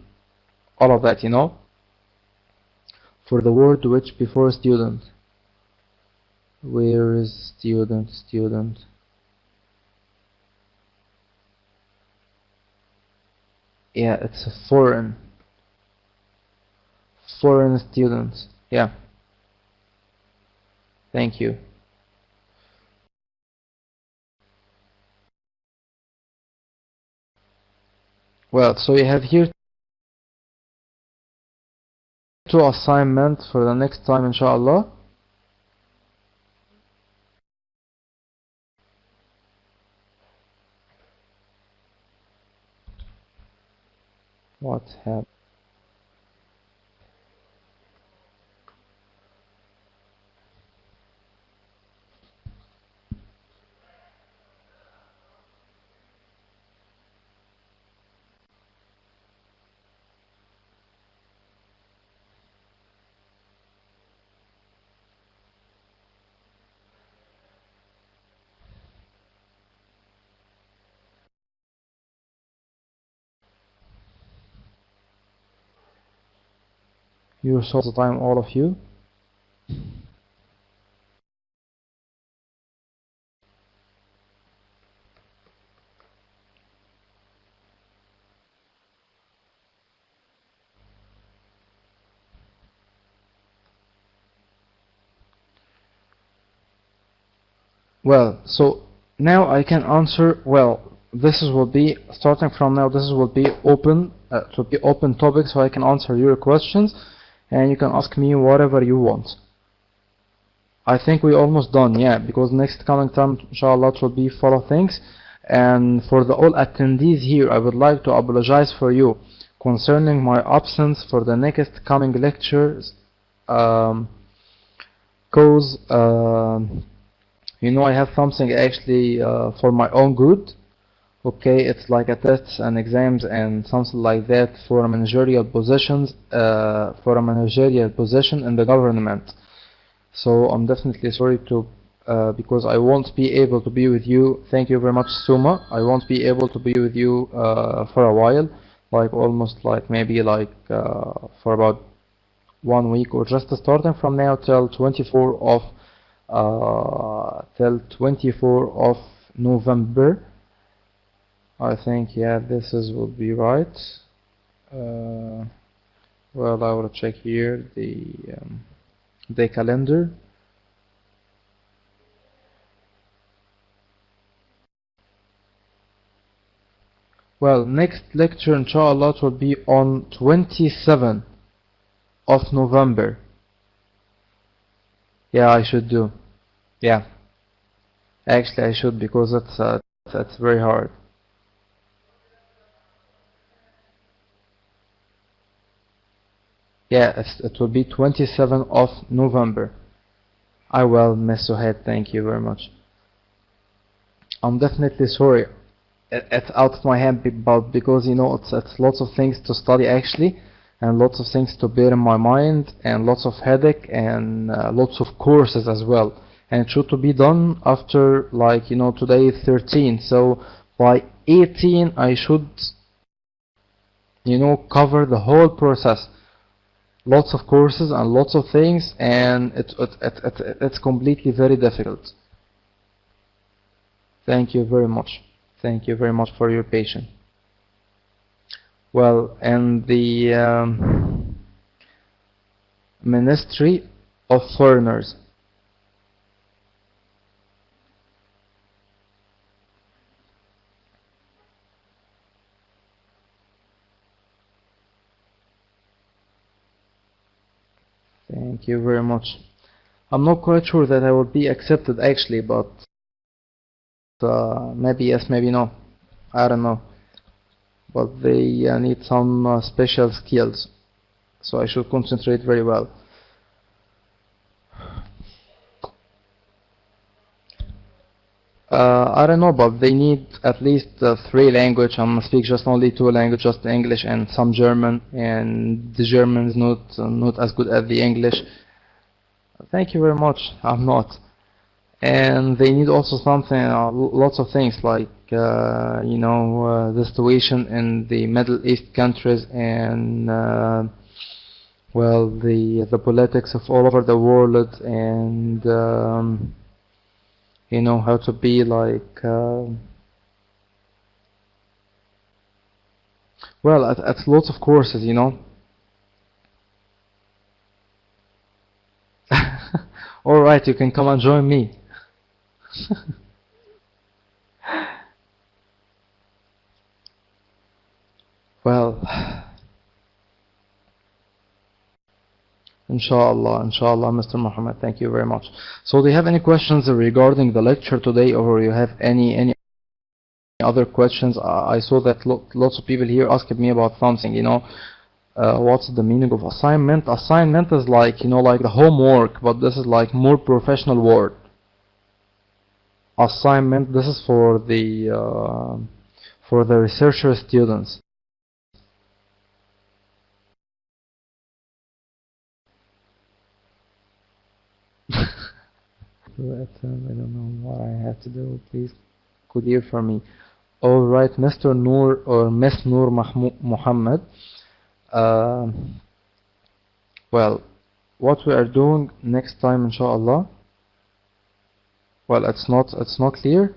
all of that, you know. For the word which before student, where is student? Yeah, it's a foreign students. Yeah, thank you. Well, so you have here two assignments for the next time, inshallah. What happened? You're so the time, all of you. Well, so now I can answer. Well, this will be starting from now. This will be open to be open topic, so I can answer your questions, and you can ask me whatever you want. I think we're almost done, yeah, because next coming time, inshallah, it will be full of things. And for the all attendees here, I would like to apologize for you. concerning my absence for the next coming lectures, cause you know, I have something actually for my own good. Okay, it's like a tests and exams and something like that for a managerial positions, for a managerial position in the government. So I'm definitely sorry to, because I won't be able to be with you. Thank you very much, Suma. I won't be able to be with you for a while, like almost like maybe like for about 1 week, or just starting from now till 24 of November. I think, yeah, this is will be right. Well, I will check here the calendar. Well, next lecture inshallah will be on 27th of November. Yeah, I should do. Yeah, actually I should, because that's very hard. Yeah, it will be 27th of November. I will, Miss Suhaid, thank you very much. I'm definitely sorry. It's out of my hand, but because you know it's lots of things to study actually, and lots of things to bear in my mind, and lots of headache, and lots of courses as well. And it should to be done after, like, you know, today is 13, so by 18 I should, you know, cover the whole process. Lots of courses and lots of things, and it's completely very difficult. Thank you very much. Thank you very much for your patience. Well, and the Ministry of Foreigners. Thank you very much. I'm not quite sure that I will be accepted actually, but maybe yes, maybe no. I don't know. But they need some special skills, so I should concentrate very well. I don't know, but they need at least 3 languages. I'm gonna speak just only 2 languages, just English and some German, and the German is not as good as the English. Thank you very much. I'm not. And they need also something, lots of things like you know, the situation in the Middle East countries, and well, the politics of all over the world, and you know, how to be like well, at lots of courses, you know. Alright, you can come and join me. Well, inshallah, Mr. Muhammad, thank you very much. So do you have any questions regarding the lecture today, or you have any other questions? I saw that lots of people here asked me about something, you know. What's the meaning of assignment? Assignment is like, you know, like the homework, but this is like more professional word. Assignment, this is for the researcher students. I don't know what I have to do. Please, could you for me? All right, Mr. Noor or Miss Noor Muhammad. Well, what we are doing next time, inshallah. Well, it's not clear.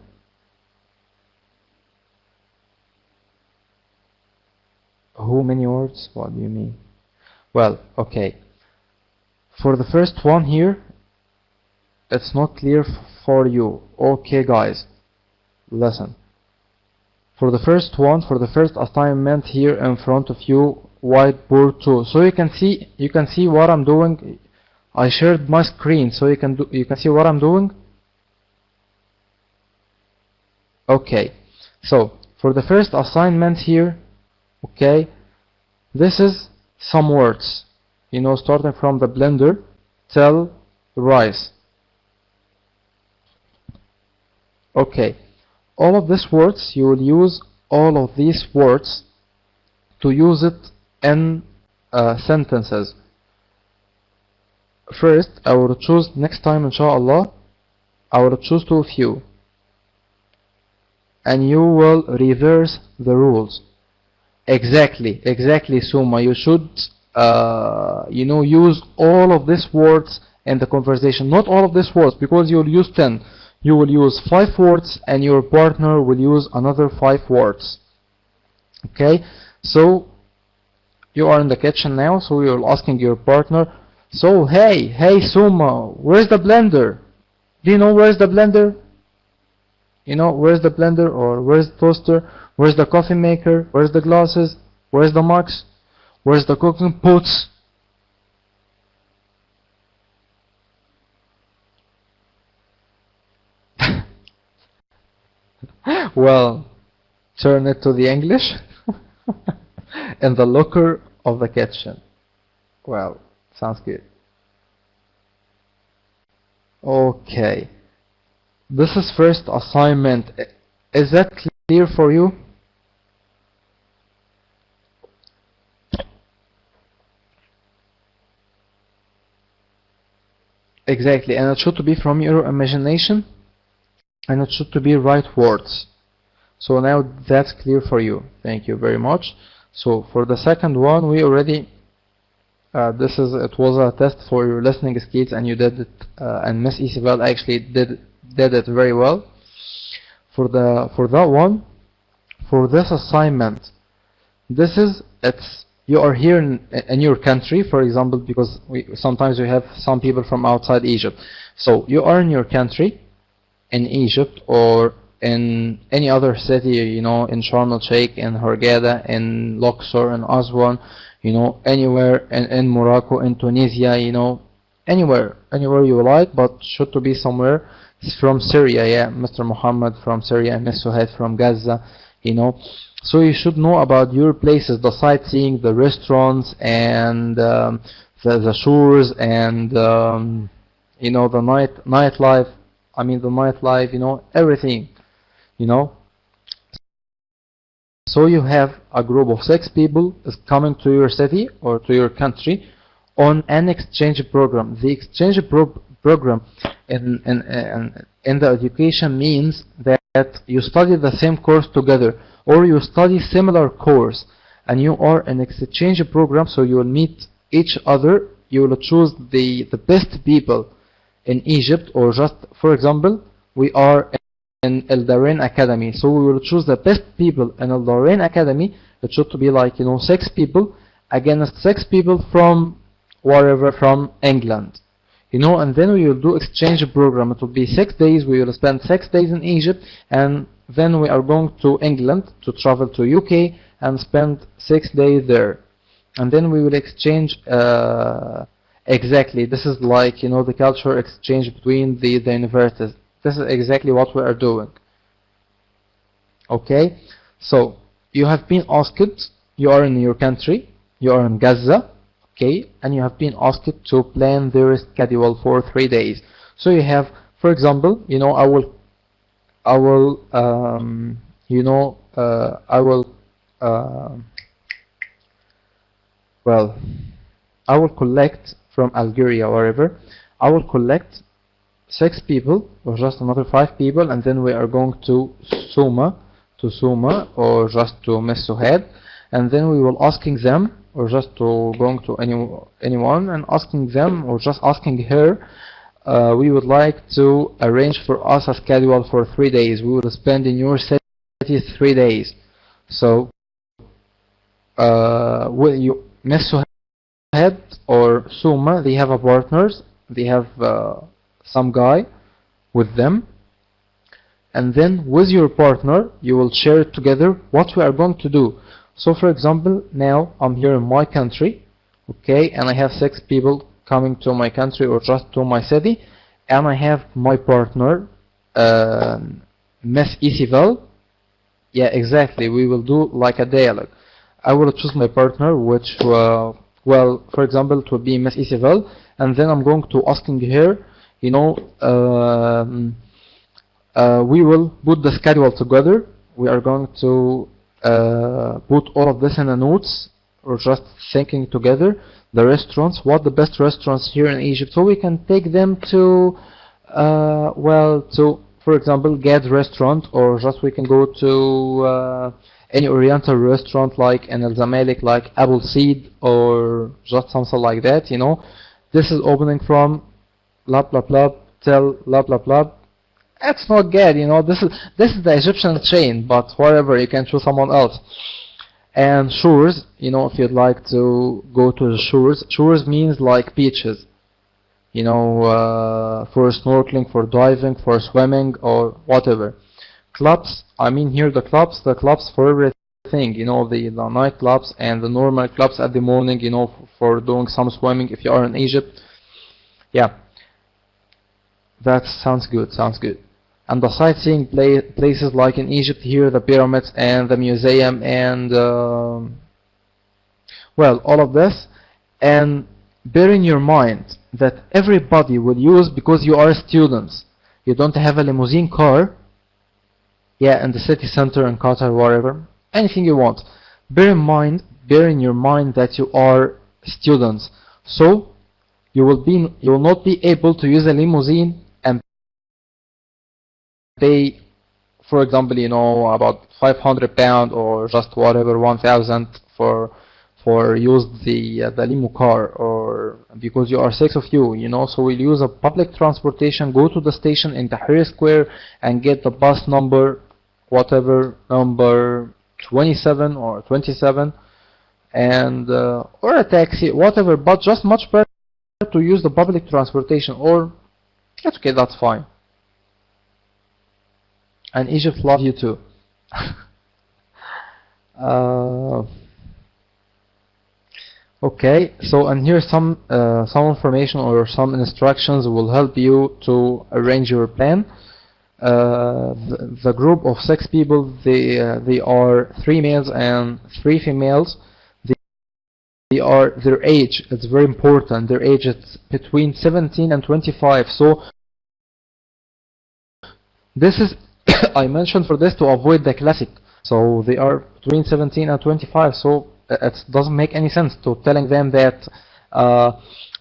How many words? What do you mean? Well, okay. For the first one here, it's not clear for you. Okay, guys, listen. For the first one, for the first assignment here in front of you, whiteboard 2. So you can see what I'm doing. I shared my screen, so you can see what I'm doing. Okay. So for the first assignment here, okay, This is some words, you know, starting from the blender till rice. Okay, all of these words, you will use all of these words to use it in sentences. First, I will choose next time, inshallah, I will choose two of you, and you will reverse the rules. Exactly, Suma. You should, you know, use all of these words in the conversation. Not all of these words, because you will use 10. You will use 5 words, and your partner will use another 5 words. Okay, so you are in the kitchen now, so you're asking your partner, so hey Suma, where's the blender? Do you know where's the blender? You know, where's the blender, or where's the toaster? Where's the coffee maker? Where's the glasses? Where's the mugs? Where's the cooking pots? Well, turn it to the English. In the locker of the kitchen. Well, sounds good. Okay. This is first assignment. Is that clear for you? Exactly, and it should be from your imagination, and it should be right words. So now that's clear for you. Thank you very much. So for the second one, we already it was a test for your listening skills, and you did it, and Miss Isabel actually did it very well. For that one, for this assignment, you are here in your country, for example, because sometimes we have some people from outside Egypt. So you are in your country, in Egypt, or in any other city, you know, in Sharm el-Sheikh, in Hurghada, in Luxor, in Aswan, you know, anywhere in Morocco, in Tunisia, you know, anywhere you like, but should to be somewhere. It's from Syria, yeah, Mr. Muhammad from Syria, and Ms. Suhaid from Gaza, you know. So you should know about your places, the sightseeing, the restaurants, and the shores, and you know, the nightlife. I mean, the nightlife, you know, everything, you know. So you have a group of 6 people is coming to your city or to your country on an exchange program. The exchange program in the education means that you study the same course together, or you study similar course, and you are in exchange program, so you will meet each other. You will choose the best people in Egypt, or just for example, we are in El Darain Academy, so we will choose the best people in El Darain Academy. It should be like, you know, 6 people against 6 people from wherever, from England, you know, and then we will do exchange program. It will be 6 days. We will spend 6 days in Egypt, and then we are going to England to travel to UK and spend 6 days there, and then we will exchange. Exactly, this is like, you know, the culture exchange between the universities. This is exactly what we are doing. Okay, so you have been asked, you are in your country, you are in Gaza, okay, and you have been asked to plan their schedule for 3 days. So you have, for example, you know, I will collect from Algeria, wherever. I will collect 6 people, or just another 5 people, and then we are going to Suma, or just to Miss Suhaid, and then we will asking them, or just to going to anyone and asking them, or just asking her, we would like to arrange for us a schedule for 3 days. We will spend in your city 3 days. So will you, Miss Suhaid or Suma, they have a partners, they have some guy with them, and then with your partner you will share it together what we are going to do. So for example, now I'm here in my country, okay, and I have 6 people coming to my country or just to my city, and I have my partner, Miss Isabel. Yeah, exactly, we will do like a dialogue. I will choose my partner, which well, for example, it will be Miss Isabel, and then I'm going to asking her, you know, we will put the schedule together. We are going to put all of this in the notes, or just thinking together the restaurants, what the best restaurants here in Egypt, so we can take them to well, to, for example, Gad restaurant, or just we can go to any Oriental restaurant like in Al Zamalek, like Appleseed, or just something like that, you know. This is opening from blah blah blah till blah blah blah. It's not Gad, you know. This is the Egyptian chain, but whatever, you can choose someone else. And shores, you know, if you'd like to go to the shores. Shores means like beaches, you know, for snorkeling, for diving, for swimming, or whatever. Clubs, I mean here the clubs for everything, you know, the night clubs and the normal clubs at the morning, you know, for doing some swimming if you are in Egypt. Yeah, that sounds good, sounds good. And the sightseeing places like in Egypt here, the pyramids and the museum and well, all of this. And bear in your mind that everybody will use, because you are students, you don't have a limousine car, yeah, in the city center in Qatar, whatever, anything you want. Bear in your mind that you are students, so you will not be able to use a limousine and pay, for example, you know, about £500 or just whatever, 1,000 for use the limo car, or because you are 6 of you, you know, so we'll use a public transportation, go to the station in Tahrir Square and get the bus number, whatever, number 27 or 27, and or a taxi, whatever, but just much better to use the public transportation. Or it's okay, that's fine. And Egypt loves you too. Okay, so and here's some information or some instructions will help you to arrange your plan. The group of 6 people, they are 3 males and 3 females. They are, their age, it's very important, their age is between 17 and 25. So this is I mentioned for this to avoid the classic. So they are between 17 and 25, so it doesn't make any sense to telling them that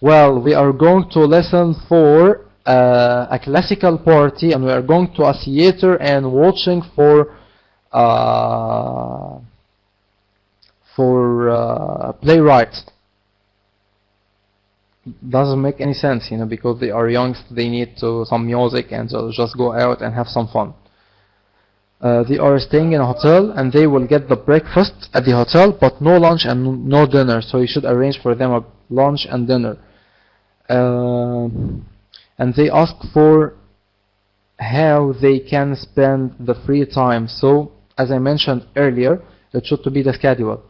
well, we are going to listen for a classical party and we are going to a theater and watching for playwrights. Doesn't make any sense, you know, because they are young, they need some music, and so just go out and have some fun. They are staying in a hotel and they will get the breakfast at the hotel, but no lunch and no dinner, so you should arrange for them a lunch and dinner. And they ask for how they can spend the free time. So as I mentioned earlier, it should be the schedule.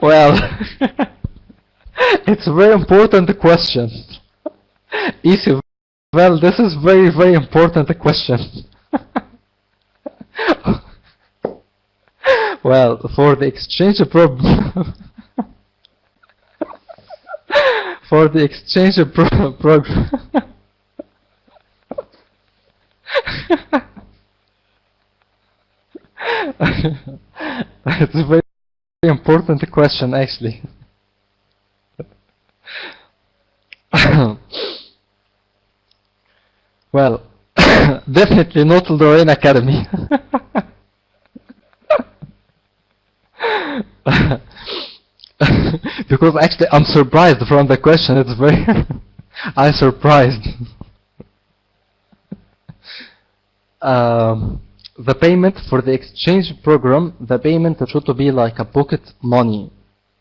Well, it's a very important question. Easy. Well, this is very, very important question. Well, for the exchange program, for the exchange program, it's a very important question, actually. Well, definitely not the Rain Academy. Because actually I'm surprised from the question. It's very I'm surprised. The payment for the exchange program, the payment should be like a pocket money.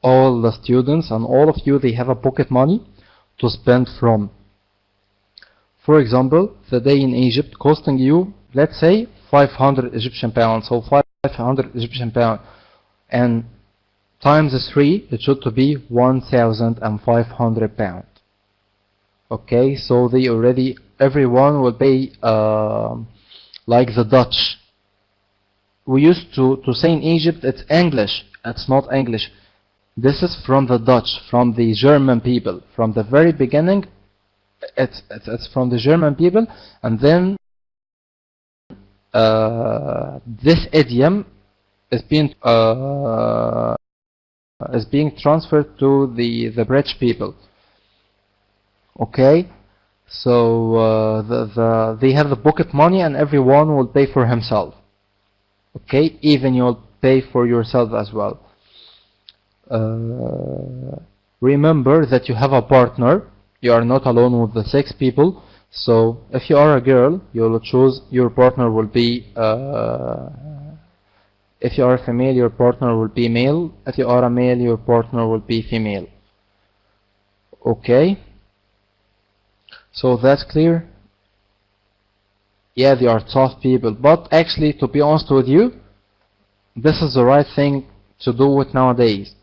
All the students and all of you, they have a pocket money to spend from. For example, the day in Egypt costing you, let's say, 500 Egyptian pounds. So 500 Egyptian pounds, and times 3, it should be 1,500 pounds. Okay, so they already, everyone will pay like the Dutch. we used to say in Egypt, it's English. It's not English. This is from the Dutch, from the German people. From the very beginning, it's from the German people, and then this idiom is being transferred to the British people. Okay, so they have the pocket money, and everyone will pay for himself. Okay, even you'll pay for yourself as well. Remember that you have a partner. You are not alone with the 6 people. So if you are a girl, you will choose your partner will be. If you are a female, your partner will be male. If you are a male, your partner will be female. Okay. So that's clear. Yeah, they are tough people, but actually, to be honest with you, this is the right thing to do it nowadays.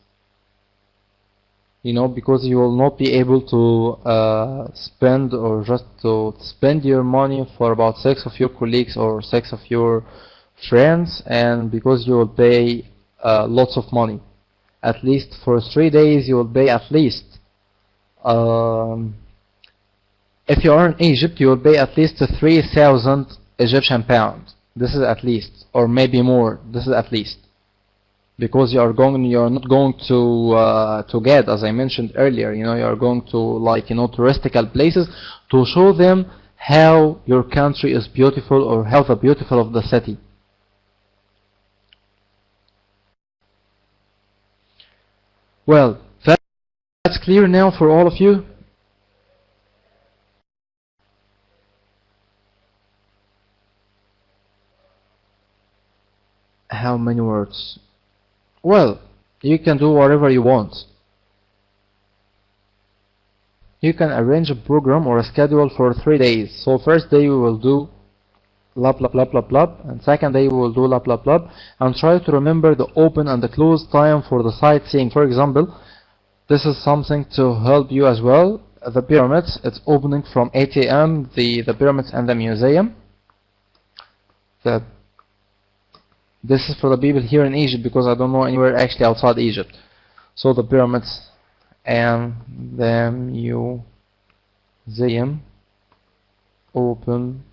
You know, because you will not be able to spend, or just to spend your money for about 6 of your colleagues or 6 of your friends, and because you will pay lots of money. At least for 3 days you will pay at least, if you are in Egypt, you will pay at least 3,000 Egyptian pounds. This is at least, or maybe more. This is at least, because you are not going to get, as I mentioned earlier, you know, you are going to, like, you know, touristical places to show them how your country is beautiful, or how the beautiful of the city. Well, that's clear now for all of you. How many words? Well, you can do whatever you want. You can arrange a program or a schedule for 3 days. So first day we will do blah blah blah blah blah, and second day we will do blah blah blah, and try to remember the open and the close time for the sightseeing. For example, this is something to help you as well. The pyramids, it's opening from 8 AM, the pyramids and the museum. This is for the people here in Egypt, because I don't know anywhere actually outside Egypt. So the pyramids and the museum open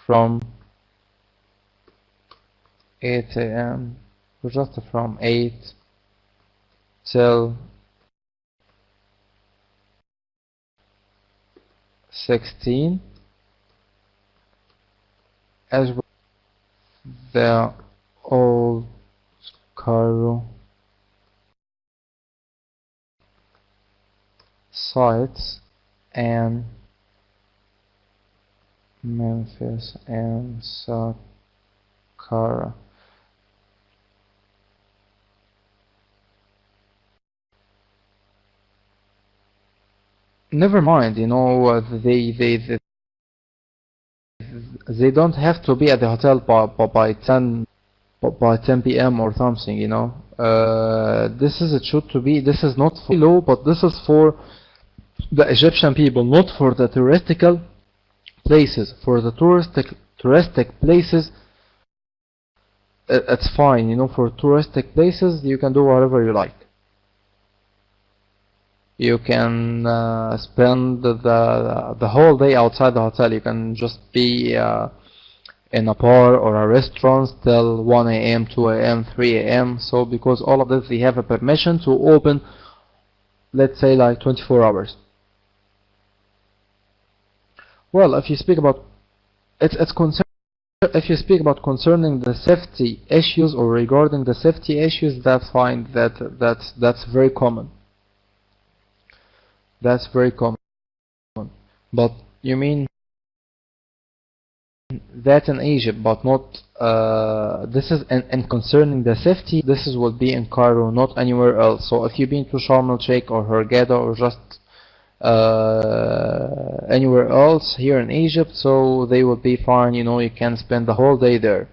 from 8 AM, just from 8 till 16, as well the old Cairo sites and Memphis and Saqqara. Never mind, you know, they don't have to be at the hotel by 10 p.m. or something, you know. This is not for law, but this is for the Egyptian people, not for the touristical places. For the touristic places, it's fine, you know. For touristic places, you can do whatever you like. You can spend the whole day outside the hotel. You can just be in a bar or a restaurant till 1 AM, 2 AM, 3 AM. So because all of this, they have a permission to open, let's say, like 24 hours. Well, if you speak about if you speak about concerning the safety issues, or regarding the safety issues, that's fine. That's very common. That's very common. But you mean that in Egypt, but not this is and concerning the safety, this is will be in Cairo, not anywhere else. So if you've been to Sharm el-Sheikh or Hurghada or just anywhere else here in Egypt, so they will be fine, you know. You can spend the whole day there,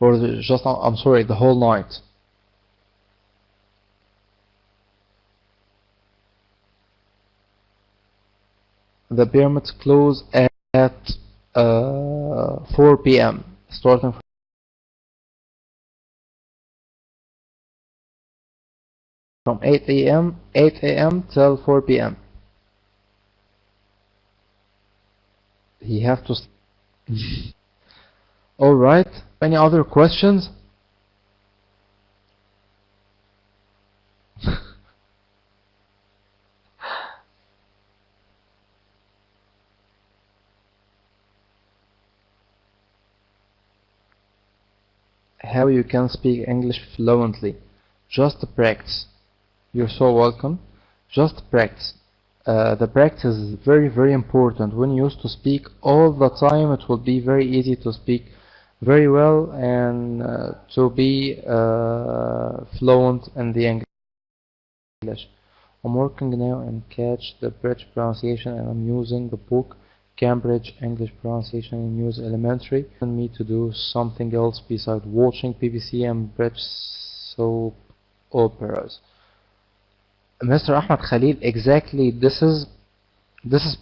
or I'm sorry, the whole night. The pyramids close at 4 p.m. starting from 8 a.m. till 4 p.m. He have to alright, any other questions? How you can speak English fluently? Just practice. You're so welcome. Just practice. The practice is very important. When you used to speak all the time, it will be very easy to speak very well and to be fluent in the English. I'm working now and catch the British pronunciation, and I'm using the book Cambridge English Pronunciation in News Elementary, and me to do something else besides watching BBC and British soap operas. Mr. Ahmed Khalil, exactly, this is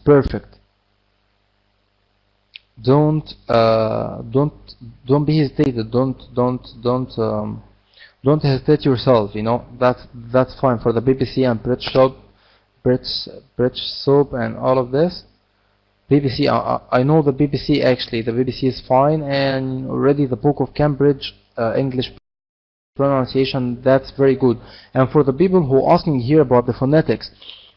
perfect. Don't be hesitated. Don't hesitate yourself. You know, that's fine for the BBC and British soap and all of this. BBC, I know the BBC actually. The BBC is fine, and already the book of Cambridge English pronunciation, that's very good. And for the people who are asking here about the phonetics,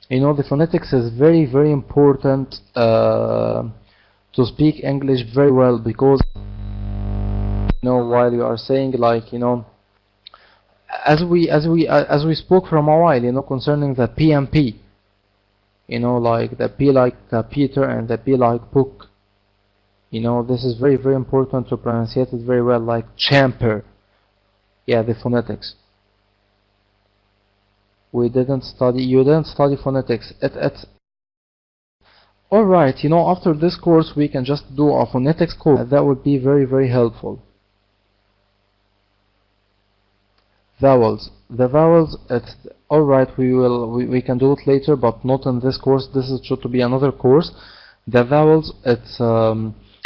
you know, the phonetics is very important to speak English very well, because you know, while you are saying, like, you know, as we spoke from a while, you know, concerning the P and P, you know, like the P like Peter and the P like book, you know, this is very important to pronunciate it very well, like champer. Yeah, the phonetics. You didn't study phonetics. It's alright, you know, after this course we can just do a phonetics course. That would be very helpful. Vowels. The vowels, it's alright, we can do it later, but not in this course. This is should to be another course. The vowels, it's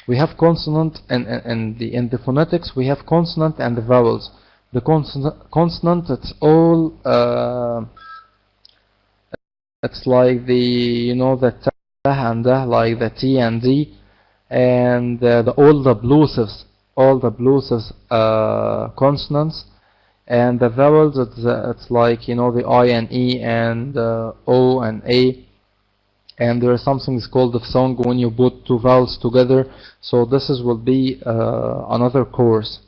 we have consonant, and in the phonetics we have consonant and the vowels. The consonant, it's all it's like the, you know, the ta and da, like the T and D, and all the plosives consonants, and the vowels, it's like, you know, the I and E and O and A, and there is something called diphthong when you put two vowels together. So this will be another course.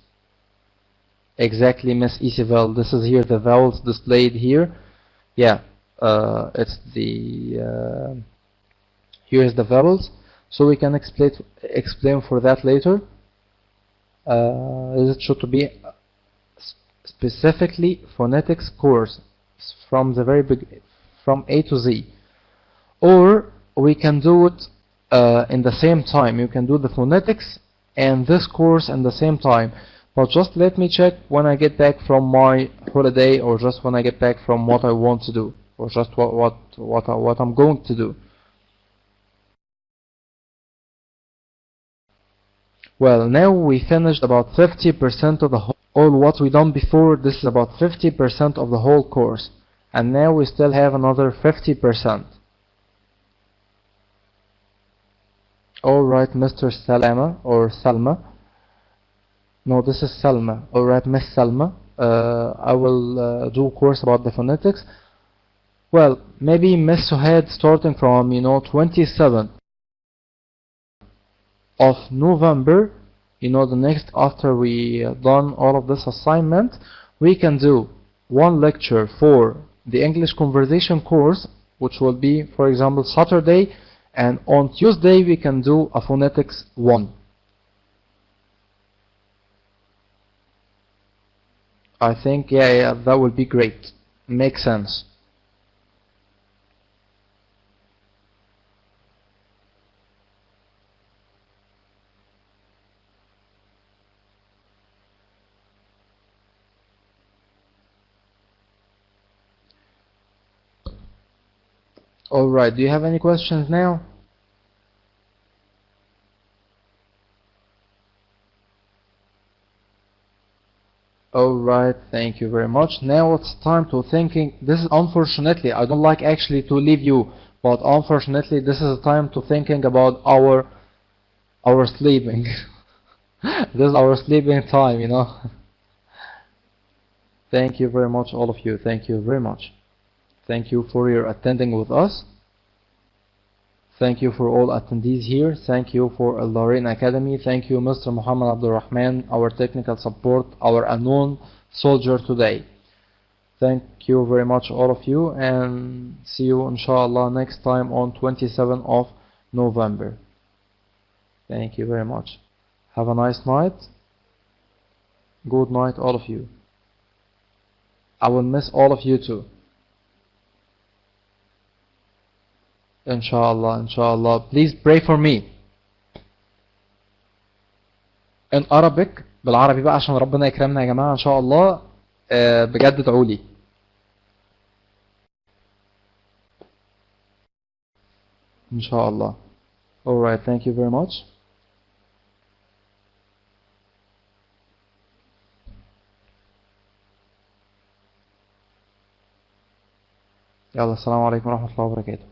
Exactly, Miss Isabel. This is here the vowels displayed here. Yeah, it's the here is the vowels. So we can explain for that later. It should be specifically phonetics course from the very beginning, from A to Z, or we can do it in the same time. You can do the phonetics and this course in the same time. But just let me check when I get back from my holiday, or just when I get back from what I want to do, or just what I'm going to do. Well, now we finished about 50% of the whole. All what we done before, this is about 50% of the whole course, and now we still have another 50%. Alright, Mr. Salama or Salma. No, this is Salma. Alright, Miss Salma. I will do a course about the phonetics. Well, maybe Miss Suhaid starting from, you know, 27th of November, you know, the next, after we done all of this assignment, we can do one lecture for the English conversation course, which will be, for example, Saturday, and on Tuesday we can do a phonetics 1. I think, yeah, that would be great. Makes sense. Alright, do you have any questions now? Alright, thank you very much. Now it's time to thinking. This is unfortunately, I don't like actually to leave you, but unfortunately this is the time to thinking about our sleeping. This is our sleeping time, you know. Thank you very much, all of you. Thank you very much. Thank you for your attending with us. Thank you for all attendees here. Thank you for Al Darain Academy. Thank you, Mr. Muhammad Abdul Rahman, our technical support, our unknown soldier today. Thank you very much, all of you, and see you, inshallah, next time on 27th of November. Thank you very much. Have a nice night. Good night, all of you. I will miss all of you too. Inshallah, inshallah. Please pray for me. In Arabic, بالعربي بقى عشان ربنا يكرمنا يا جماعة إن شاء الله. بجد ادعوا لي. إن شاء الله. Alright, thank you very much. يلا السلام عليكم ورحمة الله وبركاته.